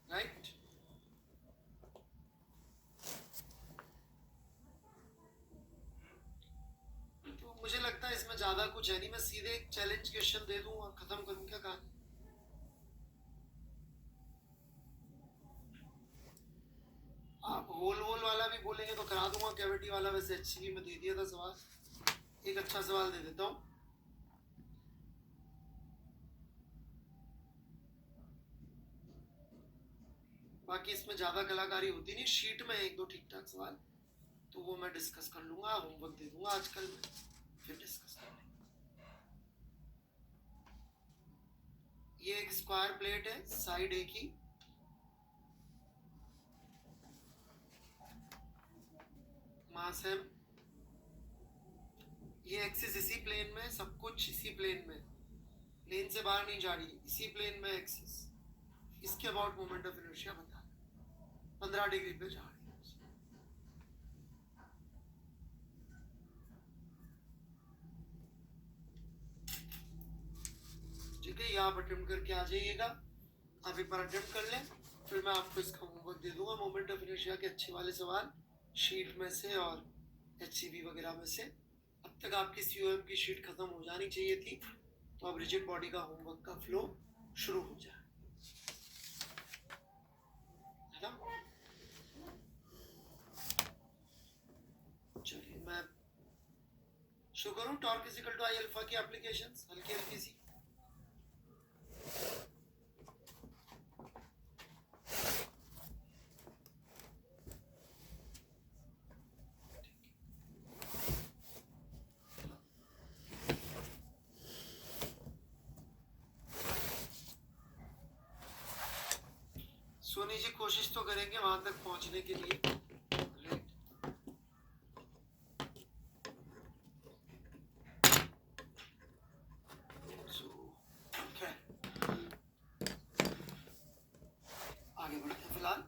Right, ज्यादा कुछ है नहीं, मैं सीधे एक चैलेंज क्वेश्चन दे दूं और खत्म करूं क्या कहानी। आप होल होल वाला भी बोलेंगे तो करा दूंगा, कैविटी वाला वैसे HCV में दे दिया था सवाल। एक अच्छा सवाल दे देता हूँ। बाकी इसमें ज्यादा कलाकारी होती नहीं, शीट में एक दो ठीक ठाक सवाल, तो वो मैं डिस्कस कर लूंगा, होमवर्क दे दूंगा आजकल में, फिर डिस्कस कर लेंगे। ये एक स्क्वायर प्लेट है, साइड ए की, मास एम, ये एक्सिस इसी प्लेन में, सब कुछ इसी प्लेन में, प्लेन से बाहर नहीं जा रही, इसी प्लेन में एक्सिस, इसके अबाउट मोमेंट ऑफ इनर्शिया बता 15 डिग्री पे जा रही है। ठीक है, ये आप अटेम्प्ट करके आ जाइएगा, आप एक बार अटेम्प्ट कर लें, फिर मैं आपको इसका होमवर्क दे दूंगा, मोमेंट ऑफ इनर्शिया के अच्छे वाले सवाल शीट में से और HCV वगैरह में से। अब तक आपकी COM की शीट खत्म हो जानी चाहिए थी, तो अब रिजिड बॉडी का होमवर्क का फ्लो शुरू हो जाए, है ना। चलिए मैं शुरू करूं, torque is equal to I alpha की एप्लीकेशंस हल्की हल्की सी। सोनी जी कोशिश तो करेंगे वहां तक पहुंचने के लिए। आगे बढ़ते हैं फिलहाल।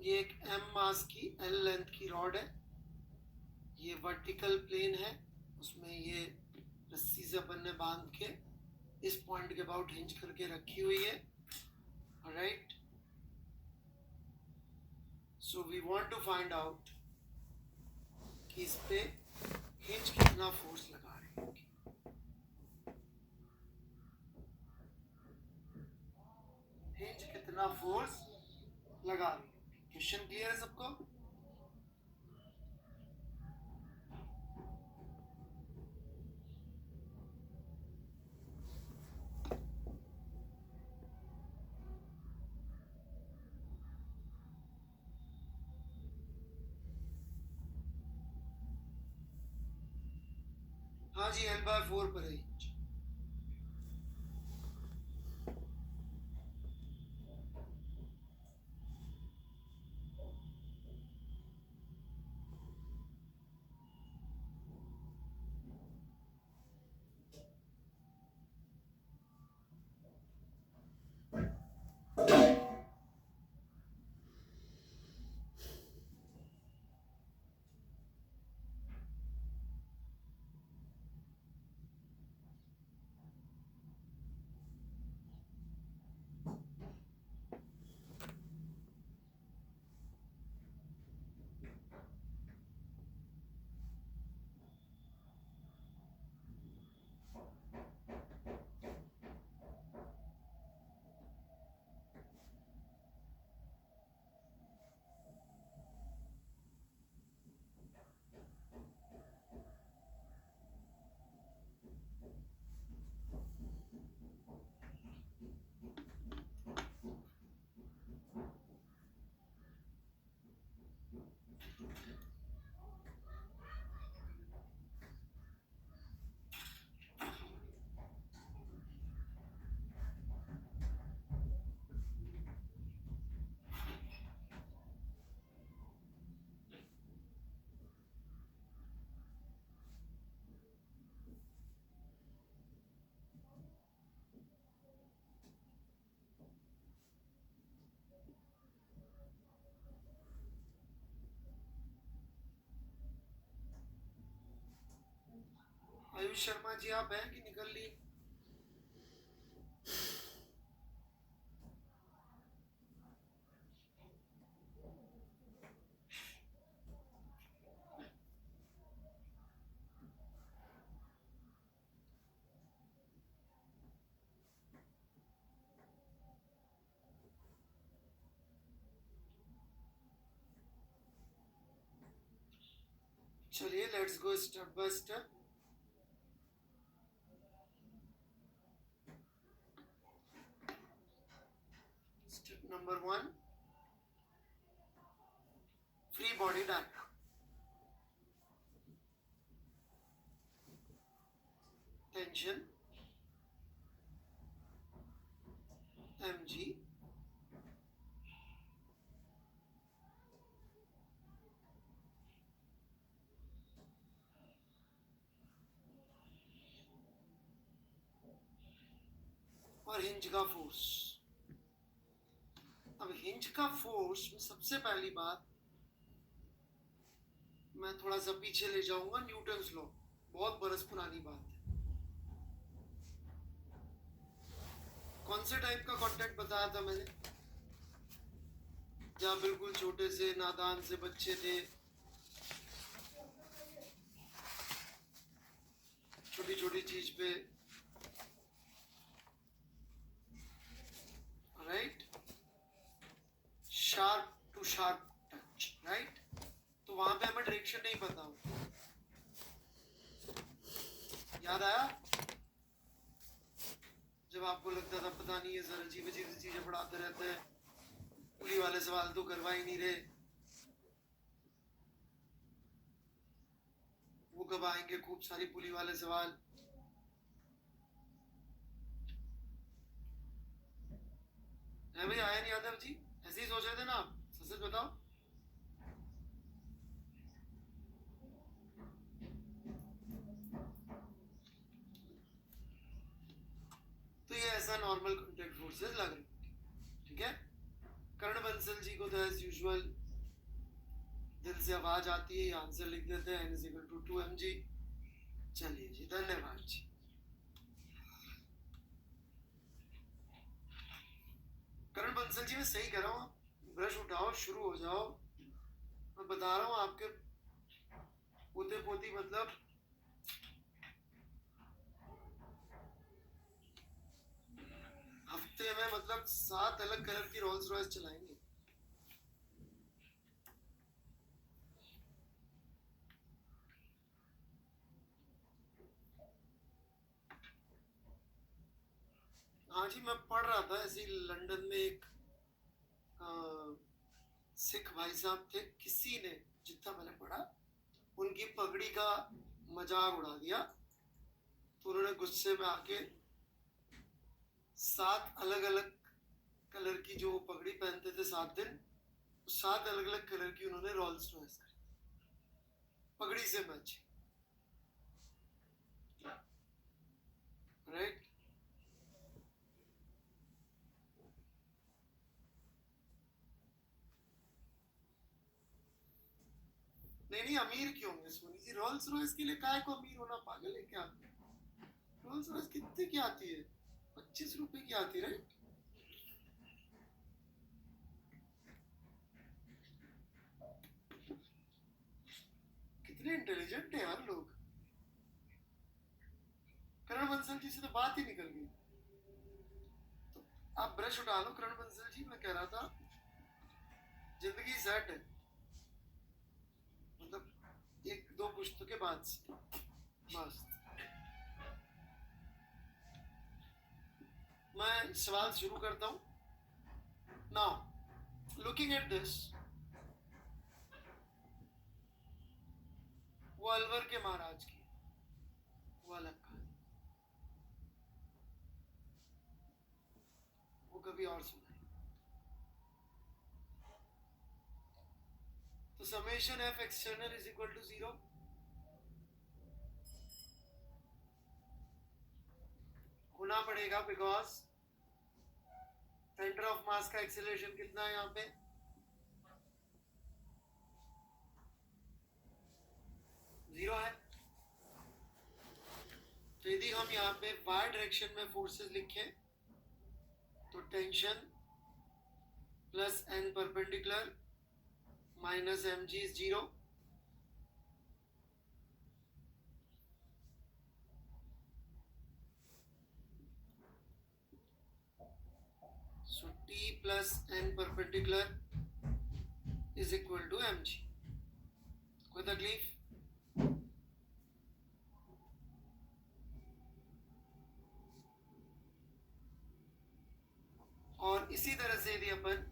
ये एक M मास की L लेंथ की रॉड है, ये वर्टिकल प्लेन है, उसमें ये रस्सी से अपन ने बांध के इस पॉइंट के अबाउट हिंज करके रखी हुई है, right. So we want to find out कि इस पे हिंज कितना फोर्स लगा रही होगी। हिंज कितना फोर्स लगा रही होगी। क्वेश्चन क्लियर है सबको? हाँ जी, L/4 पर है हिंज। आयुष शर्मा जी आप हैं कि निकल ली? चलिए let's go step by step. Step number 1, free body diagram. Tension mg, और हिंज का फोर्स. अब हिंज का फोर्स में सबसे पहली बात मैं थोड़ा सा पीछे ले जाऊंगा. न्यूटन्स लॉ बहुत बरस पुरानी बात है. कौन से टाइप का कांटेक्ट बताया था मैंने? जहाँ बिल्कुल छोटे से नादान से बच्चे थे, छोटी छोटी चीज पे, right, sharp to sharp touch, right. तो वहां पे हमें डायरेक्शन नहीं पता हो. याद आया जब आपको लगता था पता नहीं है सर अजीब अजीब सी चीजें पढ़ाते रहते हैं, पुली वाले सवाल तो करवा ही नहीं रहे, वो कब आएंगे खूब सारी पुली वाले सवाल. है भाई, आया नहीं यादव जी? ऐसे ही सोच रहे थे ना आप? सच सच बताओ. तो ये ऐसा नॉर्मल कॉन्टेक्ट फोर्सेस लग रही. ठीक है. कर्ण बंसल जी को तो एज यूजुअल दिल से आवाज आती है, आंसर लिख देते हैं n = 2mg. चलिए जी, धन्यवाद जी. करण बंसल जी मैं सही कर रहा हूँ. ब्रश उठाओ, शुरू हो जाओ. मैं बता रहा हूँ आपके पोते पोती मतलब हफ्ते में मतलब 7 अलग कलर की रोल्स रॉयस चलाएंगे. हाँ जी, मैं पढ़ रहा था ऐसे ही लंदन में एक सिख भाई साहब थे. किसी ने, जितना मैंने पढ़ा, उनकी पगड़ी का मजाक उड़ा दिया. तो उन्होंने गुस्से में आके 7 अलग अलग कलर की जो पगड़ी पहनते थे 7 दिन, 7 अलग अलग कलर की उन्होंने रोल्स रॉयस कर पगड़ी से मैच. राइट. नहीं नहीं, अमीर क्यों होंगे सोनी जी? रोल्स रॉयस के लिए काय को अमीर होना? पागल है क्या? रोल्स रॉयस कितने की आती है? 25 रुपए की आती है, राइट. कितने इंटेलिजेंट है यार लोग. करण बंसल जी से तो बात ही निकल गई. तो आप ब्रश उठा लो करण बंसल जी. मैं कह रहा था जिंदगी सेट है, मतलब 1-2 पुस्तकें बाद से बस. मैं सवाल शुरू करता हूं. नाउ लुकिंग एट दिस, वो अलवर के महाराज की, वो अलग कहानी, वो कभी और सुनाई. तो summation F external is equal to 0. होना पड़ेगा बिकॉज सेंटर ऑफ मास का एक्सेलरेशन कितना है यहाँ पे? 0 है. आप यहाँ पे वाई डायरेक्शन में फोर्सेस लिखें तो tension plus N perpendicular minus M G is 0. So T plus n perpendicular is equal to mg. कोई तकलीफ? और इसी तरह से यदि अपन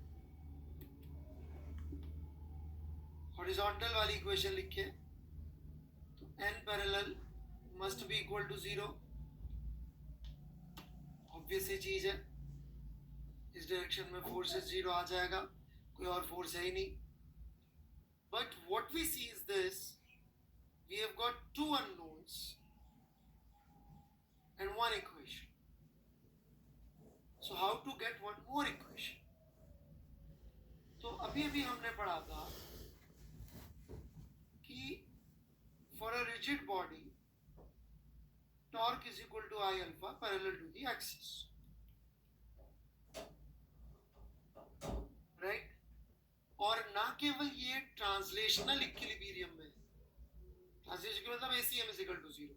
हॉरिजॉन्टल वाली इक्वेशन लिखे तो n parallel must be equal to 0. Obvious ये चीज है, इस डायरेक्शन में फोर्स 0 आ जाएगा, कोई और फोर्स है ही नहीं. But what we see is this, we have got 2 unknowns and 1 equation. So how to get one more equation? तो अभी अभी हमने पढ़ा था कि for a rigid body torque is equal to I alpha parallel to the axis. Right? और ना केवल ये ट्रांसलेशनल इक्विलिब्रियम में, ट्रांसलेशन का मतलब ACM इज इक्वल टू 0,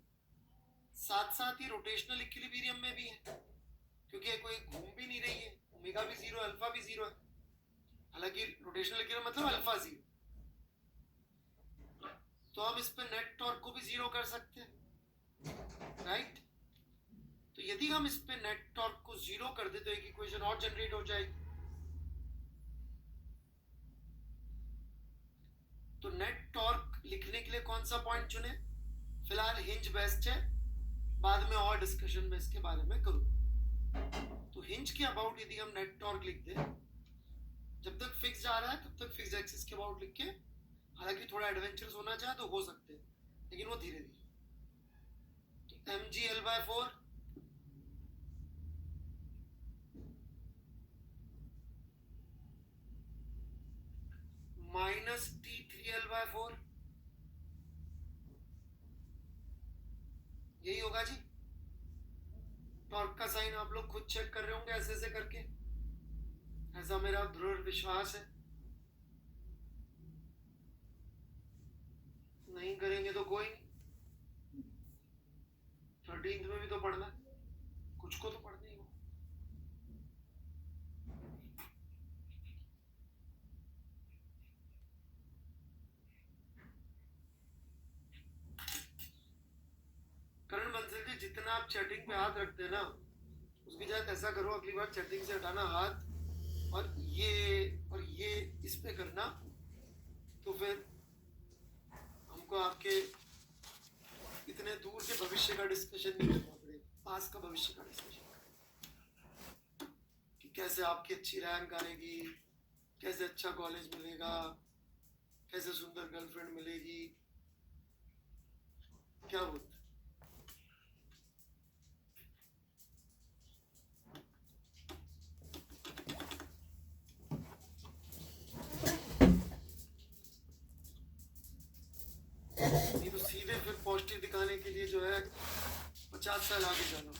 साथ साथ ही रोटेशनल इक्विलिब्रियम में भी है, क्योंकि कोई घूम भी नहीं रही है, ओमेगा भी 0 अल्फा भी 0 है. हालांकि रोटेशनल इक्विलिब्रियम मतलब अल्फा 0. तो हम इस पे नेट टॉर्क को भी 0 कर सकते हैं, राइट? तो यदि हम इस पे नेट टॉर्क को 0 कर दे तो एक इक्वेशन और जनरेट हो जाएगी. तो नेट टॉर्क लिखने के लिए कौन सा पॉइंट चुने? फिलहाल हिंज बेस्ट है, बाद में और डिस्कशन में इसके बारे में करूँ. तो हिंज के अबाउट यदि हम नेट टॉर्क लिख दें, जब तक फिक्स जा रहा है तब तक फिक्स एक्सिस के अबाउट लिख के, हालांकि थोड़ा एडवेंचरस होना चाहे तो हो सकते हैं, लेकिन वो धीरे धीरे. तो M G L by 4 minus T3L/4 यही होगा जी. टॉर्क का साइन आप लोग खुद चेक कर रहे होंगे ऐसे ऐसे करके, ऐसा मेरा दृढ़ विश्वास है. नहीं करेंगे तो कोई नहीं, 13th में भी तो पढ़ना है, कुछ को तो पढ़ना ही हो. करण बंसल जी, जितना आप चैटिंग पे हाथ रखते हैं ना, उसकी जगह ऐसा करो, अगली बार चैटिंग से हटाना हाथ, और ये इस पे करना, तो फिर हमको आपके इतने दूर के भविष्य का डिस्कशन नहीं करना पड़ेगा, पास का भविष्य का डिस्कशन, कि कैसे आपकी अच्छी रैंक आएगी, कैसे अच्छा कॉलेज मिलेगा, कैसे सुंदर गर्लफ्रेंड मिलेगी, क्या बोलते. सीधे फिर पॉजिटिव दिखाने के लिए जो है 50 साल आगे जाना.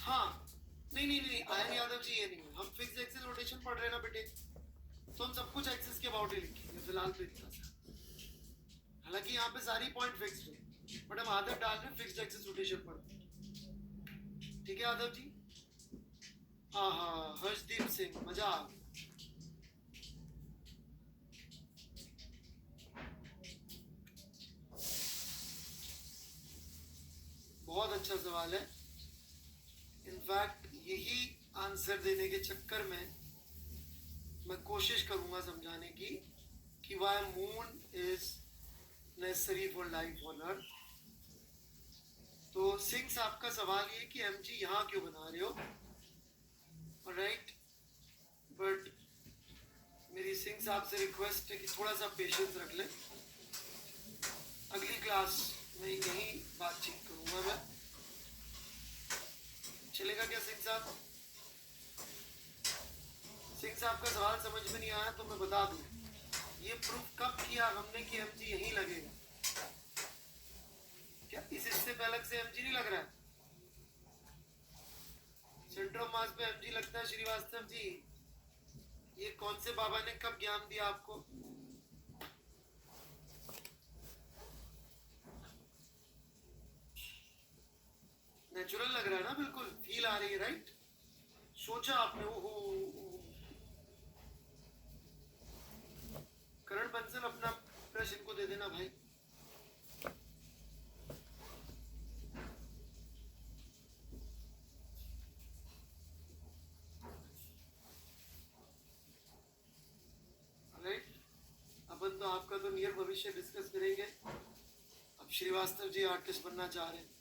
हाँ, नहीं आयन यादव जी, ये नहीं है. हम फिक्स एक्सिस रोटेशन पढ़ रहे हैं ना बेटे, तो हम सब कुछ एक्सिस के अबाउट ही लिखेंगे फिलहाल तो इतना सा. हालांकि यहाँ पे सारी पॉइंट फिक्स्ड है, बट हम आदत डाल रहे हैं फिक्स्ड एक्सिस रोटेशन पढ़. ठीक है यादव जी? हाँ, हर्षदीप सिंह, मजा आ गया. बहुत अच्छा सवाल है. इनफैक्ट यही आंसर देने के चक्कर में मैं कोशिश करूंगा समझाने की कि why moon is necessary for life on earth. तो सिंह साहब का सवाल ये कि एम जी यहाँ क्यों बना रहे हो, राइट? बट मेरी सिंह साहब से रिक्वेस्ट है कि थोड़ा सा पेशेंस रख लें. अगली क्लास में यही बातचीत करूंगा मैं. चलेगा क्या सिंह साहब? सिंह साहब का सवाल समझ में नहीं आया तो मैं बता दूं, ये प्रूफ कब किया हमने कि एम जी यहीं लगेगा. क्या इस हिस्से पे अलग से mg नहीं लग रहा है? सेंटर ऑफ मास पे mg लगता है श्रीवास्तव जी। ये कौन से बाबा ने कब ज्ञान दिया आपको? नेचुरल लग रहा है ना, बिल्कुल फील आ रही है, राइट? सोचा आपने, ओहो। करण बंसल अपना ब्रश इनको दे देना भाई। राइट, अपन तो आपका तो नियर भविष्य डिस्कस करेंगे। अब श्रीवास्तव जी आर्टिस्ट बनना चाह रहे हैं।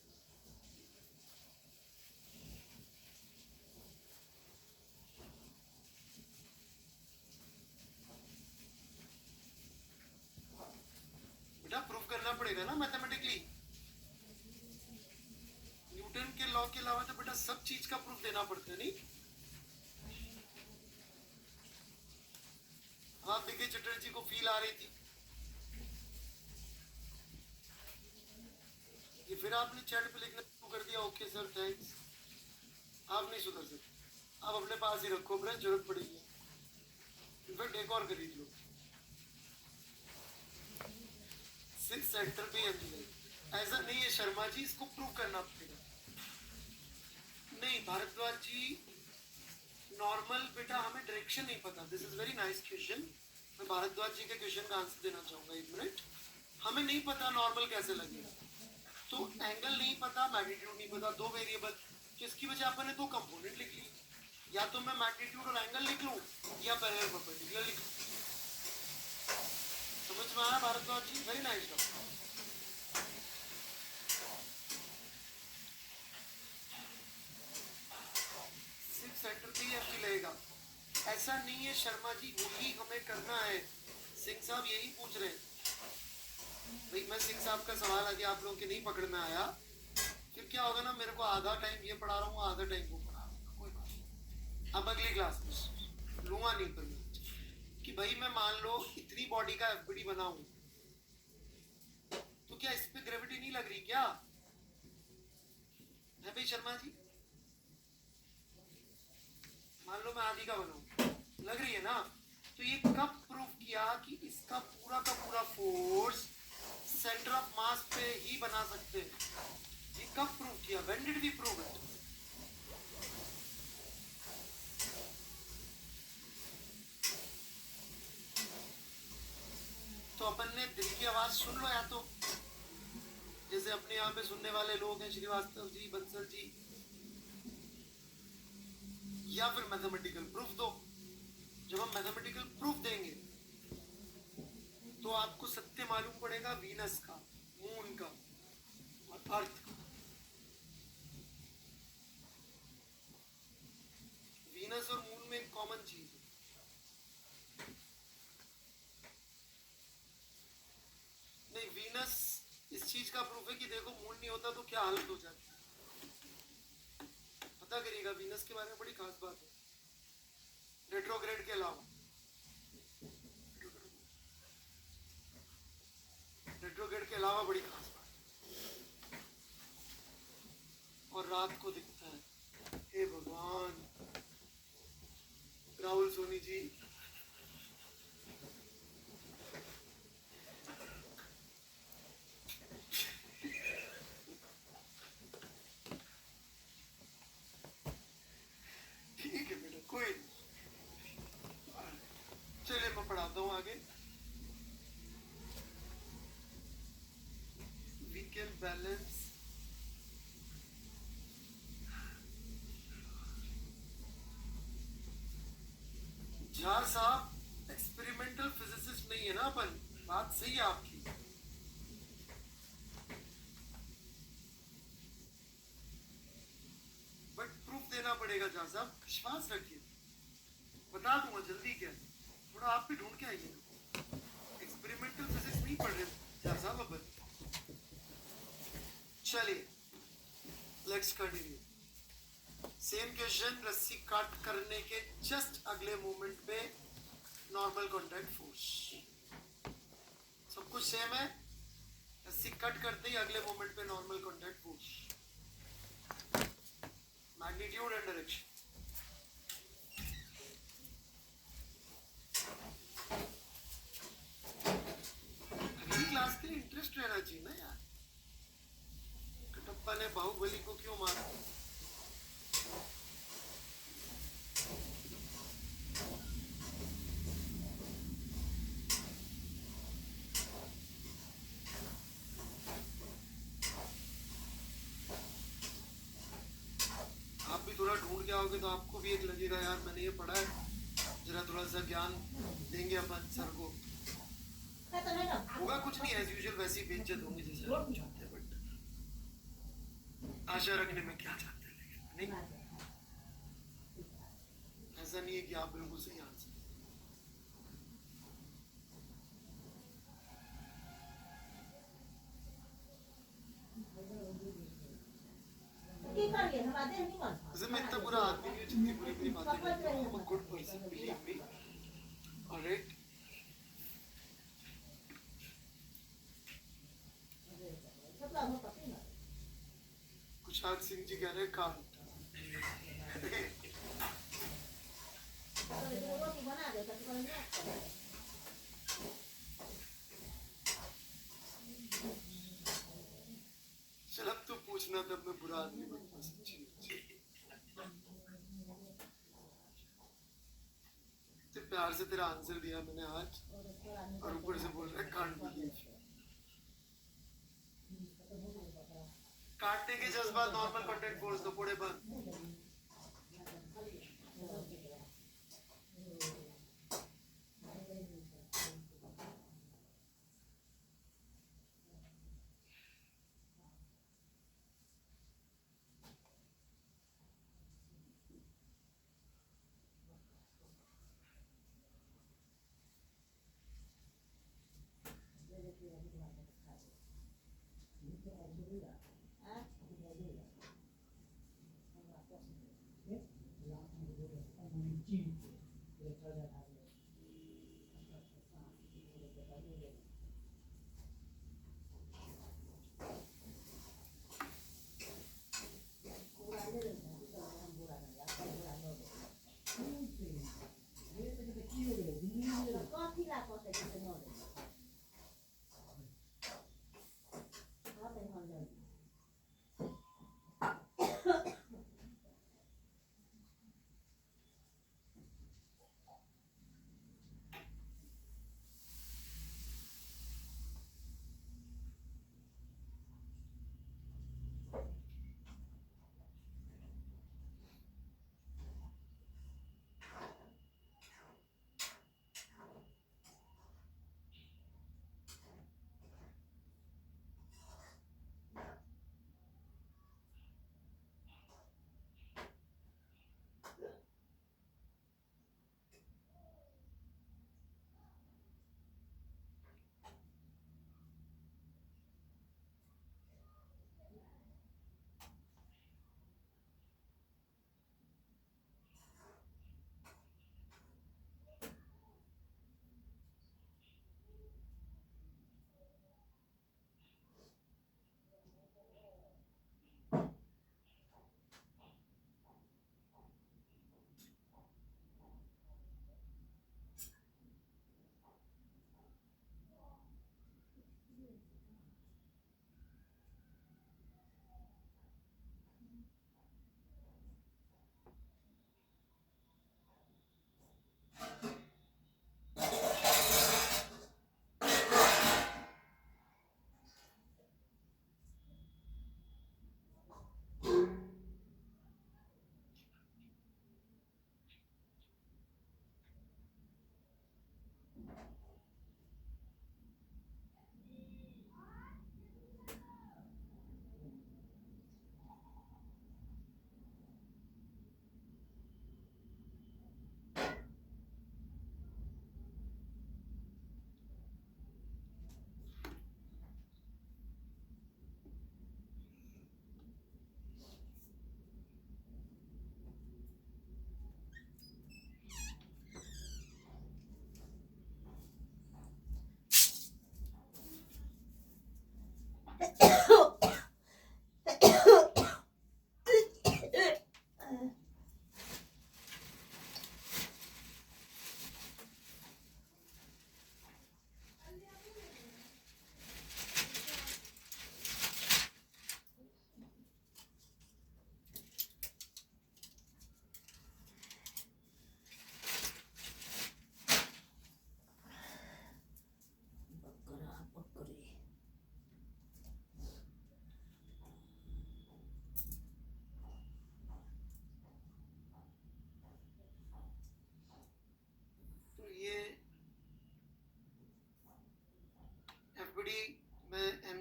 बेटा प्रूव करना पड़ेगा ना मैथमेटिकली। न्यूटन के लॉ के अलावा तो बेटा सब चीज का प्रूफ देना पड़ता है, नहीं? हाँ, देखिए चटर्जी को फील आ रही थी। ये फिर आपने चैट पे लिखना शुरू कर दिया, ओके सर थैंक्स। आप नहीं सुधर सकते, आप अपने पास ही रखो, ब्रश जरूरत पड़ेगी। इनफैक्ट एक और खरीद लो। 6 सेक्टर पे एमजी ऐसा नहीं है शर्मा जी, इसको प्रूव करना पड़ेगा। नहीं भारद्वाज जी, नॉर्मल बेटा हमें डायरेक्शन नहीं पता। This is very nice question. मैं भारद्वाज जी के क्वेश्चन का आंसर देना चाहूंगा, एक मिनट। हमें नहीं पता नॉर्मल कैसे लगेगा, तो एंगल नहीं पता, मैग्नीट्यूड नहीं पता, दो वेरिएबल, तो इसकी वजह अपन ने दो कंपोनेंट लिख ली। या तो मैं मैग्नीट्यूड और एंगल लिख लूं या पैरेलल परपेंडिकुलर लिख लूं। समझ में आया Bhardwaj ji? Very nice job. Sector पे ही लगेगा, ऐसा नहीं है शर्मा जी, वही हमें करना है। सिंह साहब यही पूछ रहे हैं भाई। मैं सिंह साहब का सवाल आगे आप लोगों के नहीं पकड़ में आया, फिर क्या होगा ना, मेरे को आधा टाइम ये पढ़ा रहा हूँ, आधा टाइम वो पढ़ा रहा हूँ, कोई बात नहीं। अब अगली क्लास में लूंगा नहीं पर कि भाई मैं मान लो इतनी बॉडी का एफबीडी बनाऊं, तो क्या इस पे ग्रेविटी नहीं लग रही क्या है भाई शर्मा जी? मान लो मैं आधी का बनाऊं, लग रही है ना? तो ये कब प्रूव किया कि इसका पूरा का पूरा फोर्स सेंटर ऑफ मास पे ही बना सकते हैं? ये कब प्रूव किया? When did we prove it? तो अपन ने दिल की आवाज सुन लो, या तो जैसे अपने यहाँ पे सुनने वाले लोग हैं श्रीवास्तव जी, बंसल जी, या फिर मैथमेटिकल प्रूफ दो। जब हम मैथमेटिकल प्रूफ देंगे तो आपको सत्य मालूम पड़ेगा वीनस का, मून का और अर्थ का। वीनस और मून में एक कॉमन चीज है। नहीं, वीनस इस चीज का प्रूफ है कि देखो मून नहीं होता तो क्या हालत हो जाती है। पता करिएगा, वीनस के बारे में बड़ी खास बात है, रेट्रोग्रेड के अलावा। रेट्रोग्रेड के अलावा बड़ी खास बात है। और रात को दिखता है, हे भगवान। राहुल सोनी जी, ठीक है बेटा, कोई नहीं। चलिए मैं पढ़ाता हूँ आगे। वी कैन बैलेंस झा साहब एक्सपेरिमेंटल फिजिसिस्ट नहीं है ना अपन, बात सही है आपकी। बट प्रूफ देना पड़ेगा झा साहब, विश्वास रखिए, बता दूंगा जल्दी। क्या थोड़ा आप भी ढूंढ के आइए, एक्सपेरिमेंटल फिजिक्स नहीं पढ़ रहे झा साहब अपन। चलिए लेट्स कंटिन्यू। सेम क्वेश्चन, रस्सी काट करने के जस्ट अगले मोमेंट पे नॉर्मल कॉन्टैक्ट फोर्स, सब कुछ सेम है। अस्सी कट करते ही अगले मोमेंट पे normal contact push magnitude and direction अगली क्लास के लिए इंटरेस्ट रहना चाहिए ना यार कटप्पा ने बाहुबली को क्यों मारा आप भी थोड़ा ढूंढ के आओगे तो आपको भी एक लगेगा यार मैंने ये पढ़ा है जरा थोड़ा सा ज्ञान देंगे अपन सर को होगा कुछ नहीं एज यूजुअल वैसी बेइज्जत होंगी जैसे आप चाहते हैं बट आशा रखने में क्या चाहते हैं लेकिन नहीं ऐसा नहीं है कि आप बिल्कुल सही आंसर वैसे मैं इतना बुरा आदमी नहीं हूँ जितनी बुरी बुरी बातें करता हूँ I'm a good person believe me alright Kushal Singh ji कह रहे हैं कांट चल अब तो पूछना तब मैं बुरा आदमी बनूंगा सच्ची तो प्यार से तेरा आंसर दिया मैंने आज और ऊपर से बोल रहा है कांट बिलीव काटने के जज्बात नॉर्मल कंटेंट फोर्स दो पूरे बंद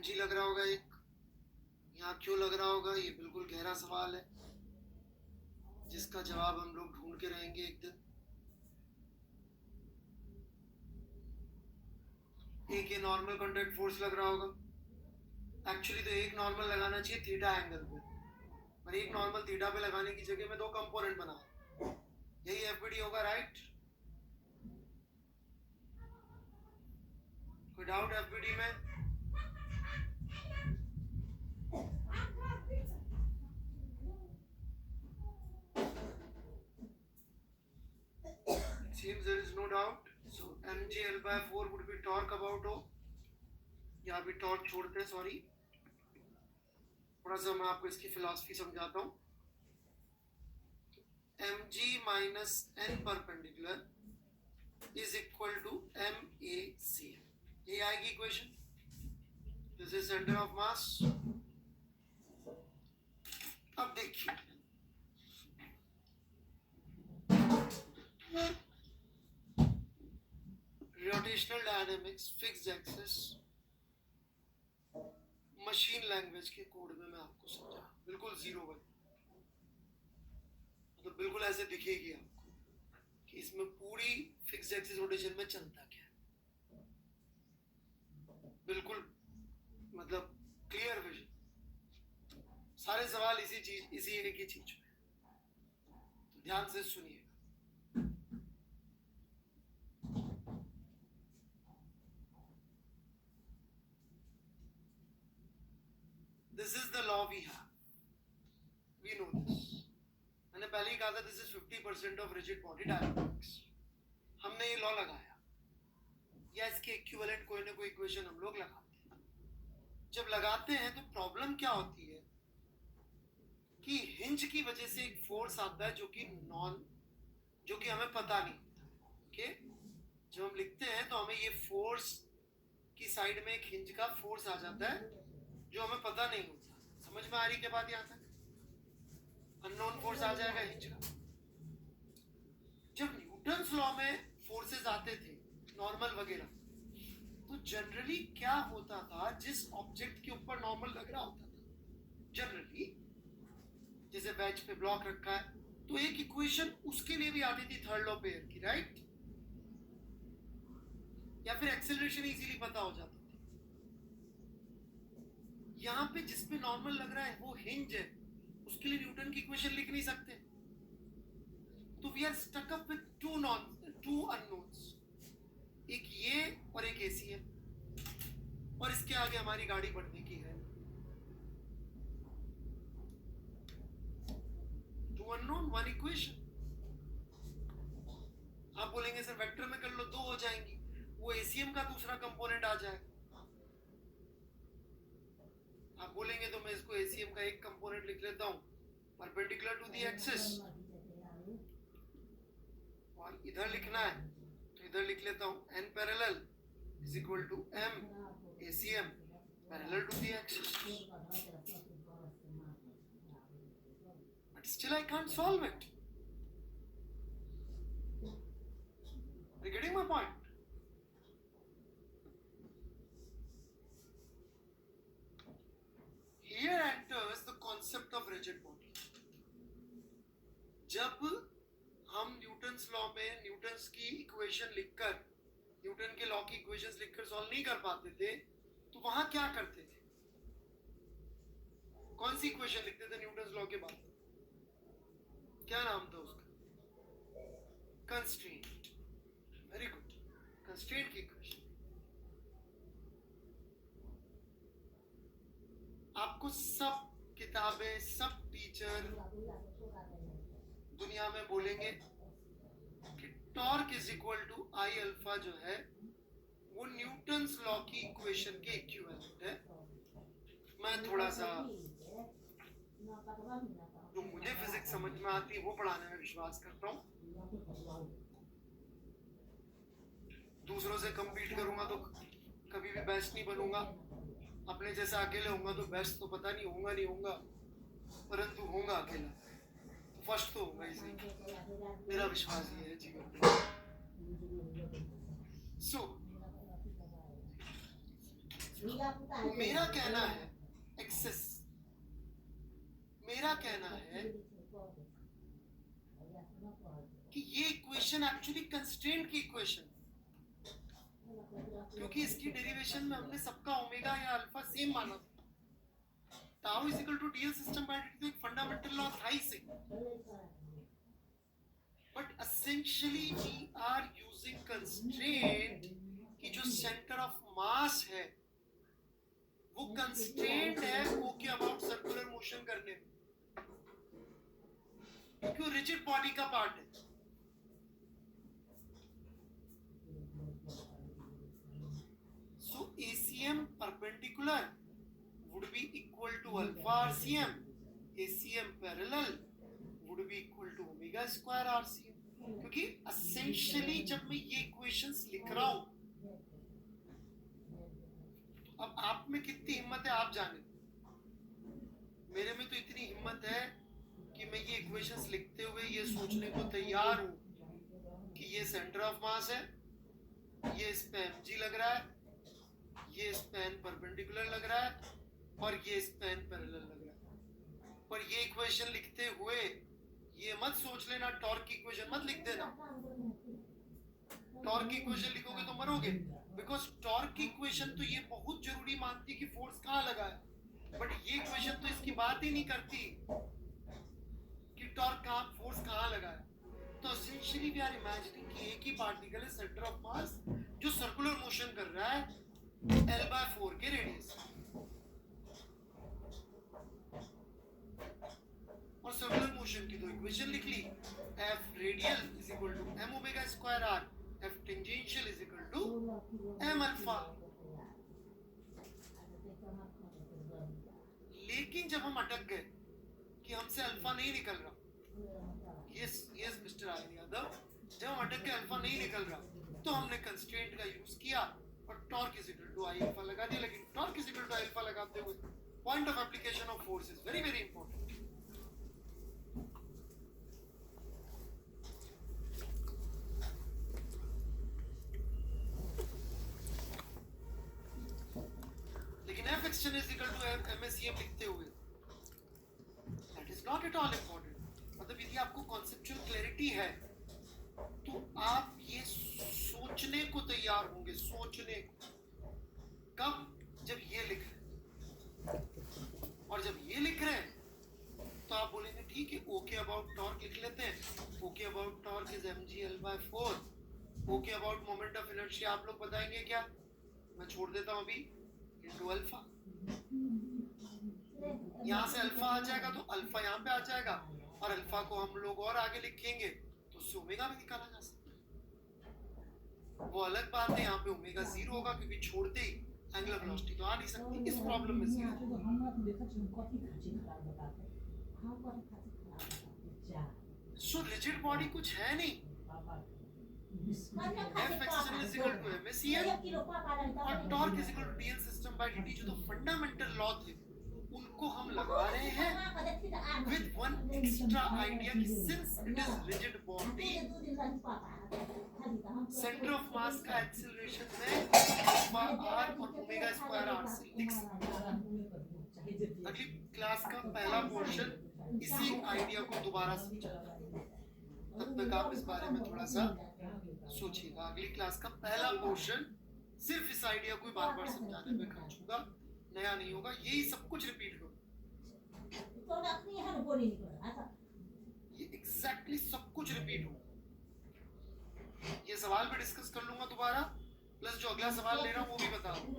mg लग रहा होगा एक, यहाँ क्यों लग रहा होगा, ये बिल्कुल गहरा सवाल है जिसका जवाब हम लोग ढूंढ के रहेंगे एक दिन। एक ये नॉर्मल कॉन्टैक्ट फोर्स लग रहा होगा, एक्चुअली तो एक नॉर्मल लगाना चाहिए थीटा एंगल पे, पर एक नॉर्मल थीटा पे लगाने की जगह में दो कंपोनेंट बना, यही एफबीडी होगा, राइट? कोई डाउट एफबीडी में? Seems there is no doubt. So mg L by 4 would be torque about O. यहाँ भी टॉर्क छोड़ते हैं, सॉरी, थोड़ा सा मैं आपको इसकी फिलॉसफी समझाता हूँ। mg minus n perpendicular is equal to MAC, ये आएगी equation. This is centre of mass. अब देखिए, rotational dynamics, fixed axis, machine language के कोड में मैं आपको समझा, बिल्कुल 0-1, तो बिल्कुल ऐसे दिखेगी आपको कि इसमें पूरी फिक्स्ड एक्सिस रोटेशन में चलता क्या है, बिल्कुल मतलब क्लियर विजन। सारे सवाल इसी एक ही चीज में, तो ध्यान से सुनिए। This is the law we have. We know this. मैंने पहले ही कहा था this is 50% of rigid body dynamics. हमने ये लॉ लगाया या इसके इक्विवेलेंट कोई ना कोई इक्वेशन हम लोग लगाते हैं। जब लगाते हैं तो प्रॉब्लम क्या होती है कि हिंज की वजह से एक फोर्स आता है जो कि हमें पता नहीं होता। ओके, जब हम लिखते हैं तो हमें ये फोर्स की साइड में एक हिंज का फोर्स आ जाता है जो हमें पता नहीं होता। समझ में आ रही के बाद यहाँ तक? अननोन फोर्स आ जाएगा हिंज का। जब न्यूटन्स लॉ में फोर्सेस आते थे नॉर्मल वगैरह, तो जनरली क्या होता था, जिस ऑब्जेक्ट के ऊपर नॉर्मल लग रहा होता था, जनरली जैसे वेज पे ब्लॉक रखा है, तो एक इक्वेशन उसके लिए भी आती थी थर्ड लॉ पेयर की, राइट? या फिर एक्सेलरेशन इजीली पता हो जाता। यहाँ पे जिसपे नॉर्मल लग रहा है वो हिंज है, उसके लिए न्यूटन की इक्वेशन लिख नहीं सकते, तो we are stuck up with two unknowns, एक ये और एक ACM, और इसके आगे हमारी गाड़ी बढ़ने की है। Two unknown, one equation. आप बोलेंगे सर वेक्टर में कर लो, दो हो जाएंगी, वो ACM का दूसरा कंपोनेंट आ जाएगा। आप बोलेंगे तो मैं इसको ACM का एक कंपोनेंट लिख लेता हूँ परपेंडिकुलर टू द एक्सिस, और इधर लिखना है तो इधर लिख लेता हूँ n parallel is equal to m ACM parallel to the axis, but still I can't solve it. Are you getting my point? Here enters the concept of rigid body. जब हम न्यूटन्स लॉ में Newton's की equation लिखकर, Newton के law की equations लिखकर solve नहीं कर पाते थे, तो वहां क्या करते थे? कौन सी इक्वेशन लिखते थे न्यूटन्स लॉ के बाद? क्या नाम था उसका? कंस्ट्रेंट। वेरी गुड, कंस्ट्रेंट की इक्वेशन। आपको सब किताबें, सब टीचर दुनिया में बोलेंगे कि torque is equal to I alpha जो है वो न्यूटन्स लॉ की इक्वेशन के इक्विवेलेंट है। मैं थोड़ा सा जो मुझे फिजिक्स समझ में आती है वो पढ़ाने में विश्वास करता हूँ। दूसरों से कम्पीट करूंगा तो कभी भी बेस्ट नहीं बनूंगा, अपने जैसा अकेले होऊंगा तो बेस्ट तो पता नहीं होऊंगा, परंतु होऊंगा अकेला तो फर्स्ट तो होऊंगा, इसे मेरा विश्वास ये है जीवन में। सो मेरा कहना है एक्सेस, मेरा कहना है कि ये इक्वेशन एक्चुअली कंस्ट्रेंट की इक्वेशन, क्योंकि इसकी डेरिवेशन में हमने सबका ओमेगा या अल्फा सेम माना था। Tau is equal to DL system by dt तो एक फंडामेंटल लॉ था ही से, but essentially we are using constraint कि जो सेंटर ऑफ मास है वो कंस्ट्रेंट है वो के अबाउट सर्कुलर मोशन करने में, क्योंकि वो रिजिड बॉडी का पार्ट है। So ACM perpendicular would be equal to alpha RCM. ACM parallel would be equal to omega square RCM. क्योंकि essentially जब मैं ये equations लिख रहा हूँ, अब आप में कितनी हिम्मत है आप जाने, मेरे में तो इतनी हिम्मत है कि मैं ये equations लिखते हुए ये सोचने को तैयार हूँ कि ये सेंटर ऑफ मास है, ये इस पे mg लग रहा है, ये स्पैन परपेंडिकुलर लग रहा है और ये स्पैन पैरेलल लग रहा है। पर ये इक्वेशन लिखते हुए ये मत सोच लेना टॉर्क की इक्वेशन मत लिख देना। टॉर्क की इक्वेशन लिखोगे तो मरोगे, बिकॉज टॉर्क की इक्वेशन तो ये बहुत जरूरी मानती है कि फोर्स कहाँ लगा है, बट ये इक्वेशन तो इसकी बात ही नहीं करती कि टॉर्क कहाँ, फोर्स कहाँ लगा है। तो एसेंशियली वी आर इमेजिनिंग कि एक ही पार्टिकल है सेंटर ऑफ मास जो सर्कुलर मोशन कर रहा है L/4 के रेडियस, और सर्कुलर मोशन की तो इक्वेशन लिख ली, F radial is equal to m omega square r, F tangential is equal to m alpha. लेकिन जब हम अटक गए कि हमसे अल्फा नहीं निकल रहा, yes yes mister Aryan Yadav, जब हम अटक गए अल्फा नहीं निकल रहा तो हमने कंस्ट्रेंट का यूज किया और torque is equal to I alpha लगा दिया। लेकिन torque is equal to I alpha लगाते हुए point of application of force is very very important. लेकिन F extend is equal to MSCM लिखते हुए that is not at all important. मतलब यदि आपको कॉन्सेप्चुअल क्लैरिटी है तो आप ये सोचने को तैयार होंगे, सोचने को, कब, जब ये लिख रहे हैं। और जब ये लिख रहे हैं तो आप बोलेंगे ठीक है, ओके अबाउट टॉर्क लिख लेते हैं, okay about torque is mgL/4, okay about moment of inertia आप लोग बताएंगे क्या, मैं छोड़ देता हूं अभी, इनटू अल्फा। यहाँ से अल्फा आ जाएगा तो अल्फा यहाँ पे आ जाएगा, और अल्फा को हम लोग और आगे लिखेंगे तो उससे ओमेगा भी निकाला जा सकता है। वो अलग बात है, यहाँ पे ओमेगा 0 होगा क्योंकि छोड़ते ही एंगुलर वेलोसिटी तो आ नहीं सकती, इस प्रॉब्लम में से। सो रिजिड बॉडी कुछ है नहीं, F extend is equal to mACM और torque is equal to dl system by dt, जो तो फंडामेंटल लॉ थे उनको हम लगा रहे हैं विद वन एक्स्ट्रा आइडिया कि since it is rigid body, centre of मास का एक्सीलरेशन है अल्फा r और ओमेगा स्क्वायर r से लिख सकते। अगली क्लास का पहला पोर्शन इसी आइडिया को दोबारा समझाएगा, तब तक आप इस बारे में थोड़ा सा सोचिएगा। अगली क्लास का पहला पोर्शन सिर्फ इस आइडिया को बार बार समझाने में खर्च होगा, नया नहीं होगा, यही सब कुछ रिपीट करो, ये एग्जैक्टली सब कुछ रिपीट होगा। ये सवाल भी डिस्कस कर लूंगा दोबारा, प्लस जो अगला सवाल ले रहा हूँ वो भी बता दूं।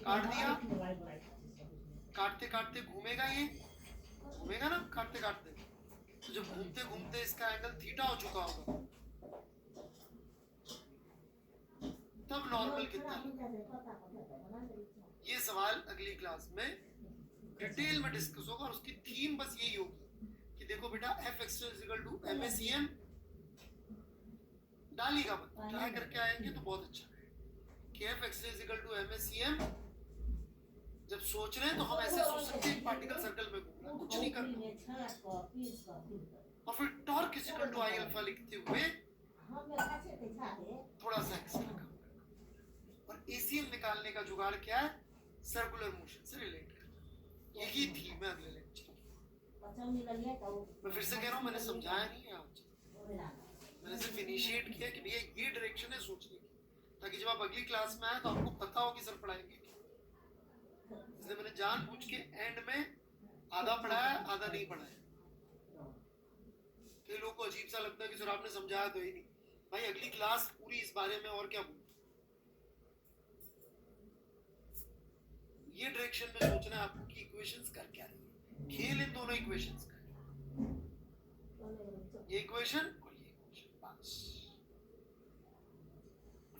काट दिया, काटते काटते घूमेगा, ये घूमेगा ना काटते काटते, तो जब घूमते घूमते इसका एंगल थीटा हो चुका होगा तब नॉर्मल कितना है। ये सवाल अगली क्लास में डिटेल में डिस्कस होगा और उसकी थीम बस यही होगी कि देखो बेटा F extend is equal to mACM डालिएगा, ट्राई करके आएंगे तो बहुत अच्छा है कि F extend is equal to mACM। जब सोच रहे हैं तो हम ऐसे सोच सकते हैं पार्टिकल सर्कल में घूमना, कुछ नहीं करना, और फिर torque is equal to I alpha लिखते हुए थोड़ा सा एक्स्ट्रा काम करना। और एसीएम निकालने का जुगाड़ क्या है, सर्कुलर मोशन से रिलेट करना। यही थीम है अगले लेक्चर। मैं फिर से कह रहा हूँ, मैंने समझाया नहीं है आज, मैंने सिर्फ इनिशिएट किया कि भैया ये डायरेक्शन है सोचने की, ताकि जब आप अगली क्लास में आए तो आपको पता हो कि सर पढ़ाएंगे क्या। इसलिए मैंने जानबूझ के एंड में आधा पढ़ाया आधा नहीं पढ़ाया। कई लोगों को अजीब सा लगता है कि सर आपने समझाया तो ही नहीं। भाई अगली क्लास पूरी इस बारे में और क्या बोलूं। ये डायरेक्शन में सोचना है आपको कि इक्वेशंस कर क्या रही है, खेल इन दोनों इक्वेशंस का, ये इक्वेशन और ये इक्वेशन, बस।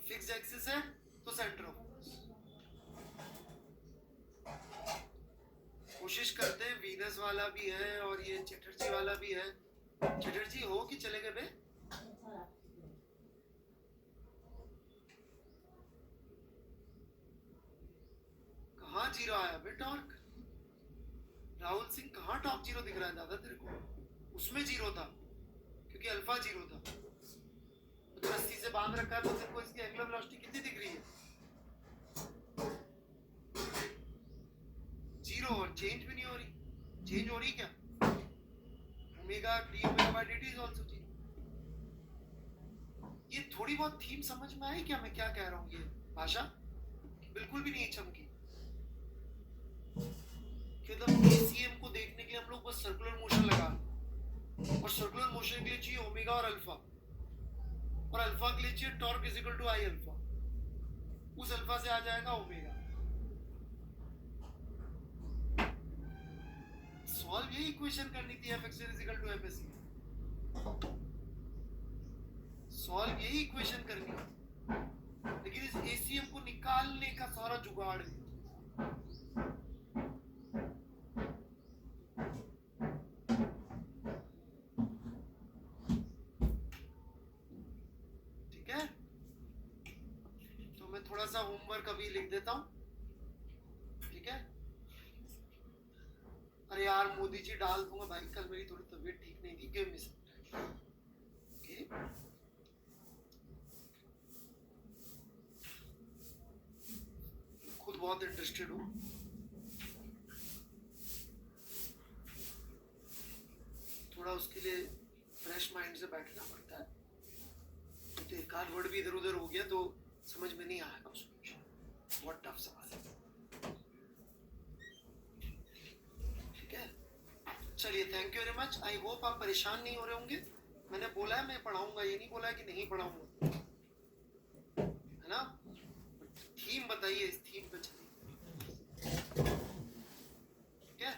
फिक्स एक्सिस है तो सेंटर ऑफ फोर्स। कोशिश करते हैं, वीनस वाला भी है और ये चटर्जी वाला भी है। चटर्जी हो कि चले गए बे? कहाँ जीरो आया बे टॉर्क? राहुल सिंह कहाँ टॉप जीरो दिख रहा है दादा तेरे को? उसमें जीरो था क्योंकि अल्फा जीरो था। तो रस्सी से बांध रखा है तो तेरे को इसकी एंगुलर वेलोसिटी कितनी दिख रही है? जीरो, और चेंज भी नहीं हो रही। चेंज हो रही क्या? Omega D omega by dt is also zero. ये थोड़ी बहुत थीम समझ में आई क्या मैं क्या कह रहा हूँ? ये भाषा बिल्कुल भी नहीं चमकी। मतलब एसीएम को देखने के लिए हम लोग बस सर्कुलर मोशन लगा, और सर्कुलर मोशन के लिए चाहिए ओमेगा और अल्फा, और अल्फा के लिए चाहिए torque is equal to I alpha. उस अल्फा से आ जाएगा ओमेगा। सॉल्व यही इक्वेशन करनी थी, F X is equal to F S. Solve यही इक्वेशन करनी है, लेकिन इस एसीएम को निकालने का सारा जुगाड़ है। ठीक है, तो मैं थोड़ा सा होमवर्क अभी लिख देता हूँ। ठीक है, अरे यार मोदी जी डाल दूंगा भाई, कल मेरी थोड़ी तबीयत ठीक नहीं थी, give me some time. Okay, खुद बहुत इंटरेस्टेड हूँ। थोड़ा उसके लिए फ्रेश माइंड से बैठना पड़ता है, तो एक आध वर्ड भी इधर उधर हो गया तो समझ में नहीं आएगा उसको। बहुत टफ सवाल है। ठीक है, चलिए, thank you very much. I hope आप परेशान नहीं हो रहे होंगे। मैंने बोला है मैं पढ़ाऊंगा, ये नहीं बोला है कि नहीं पढ़ाऊंगा, है ना। थीम बताइए, इस थीम पे चलिए। ठीक है,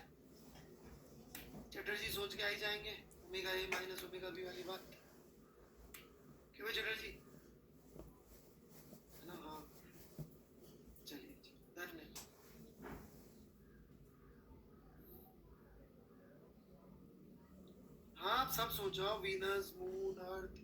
चटर्जी सोच के आ ही जाएंगे omega A minus omega B वाली बात। क्यों है चटर्जी, है ना? हाँ चलिए, डन है। हाँ, आप सब सोचो, वीनस, मून, अर्थ,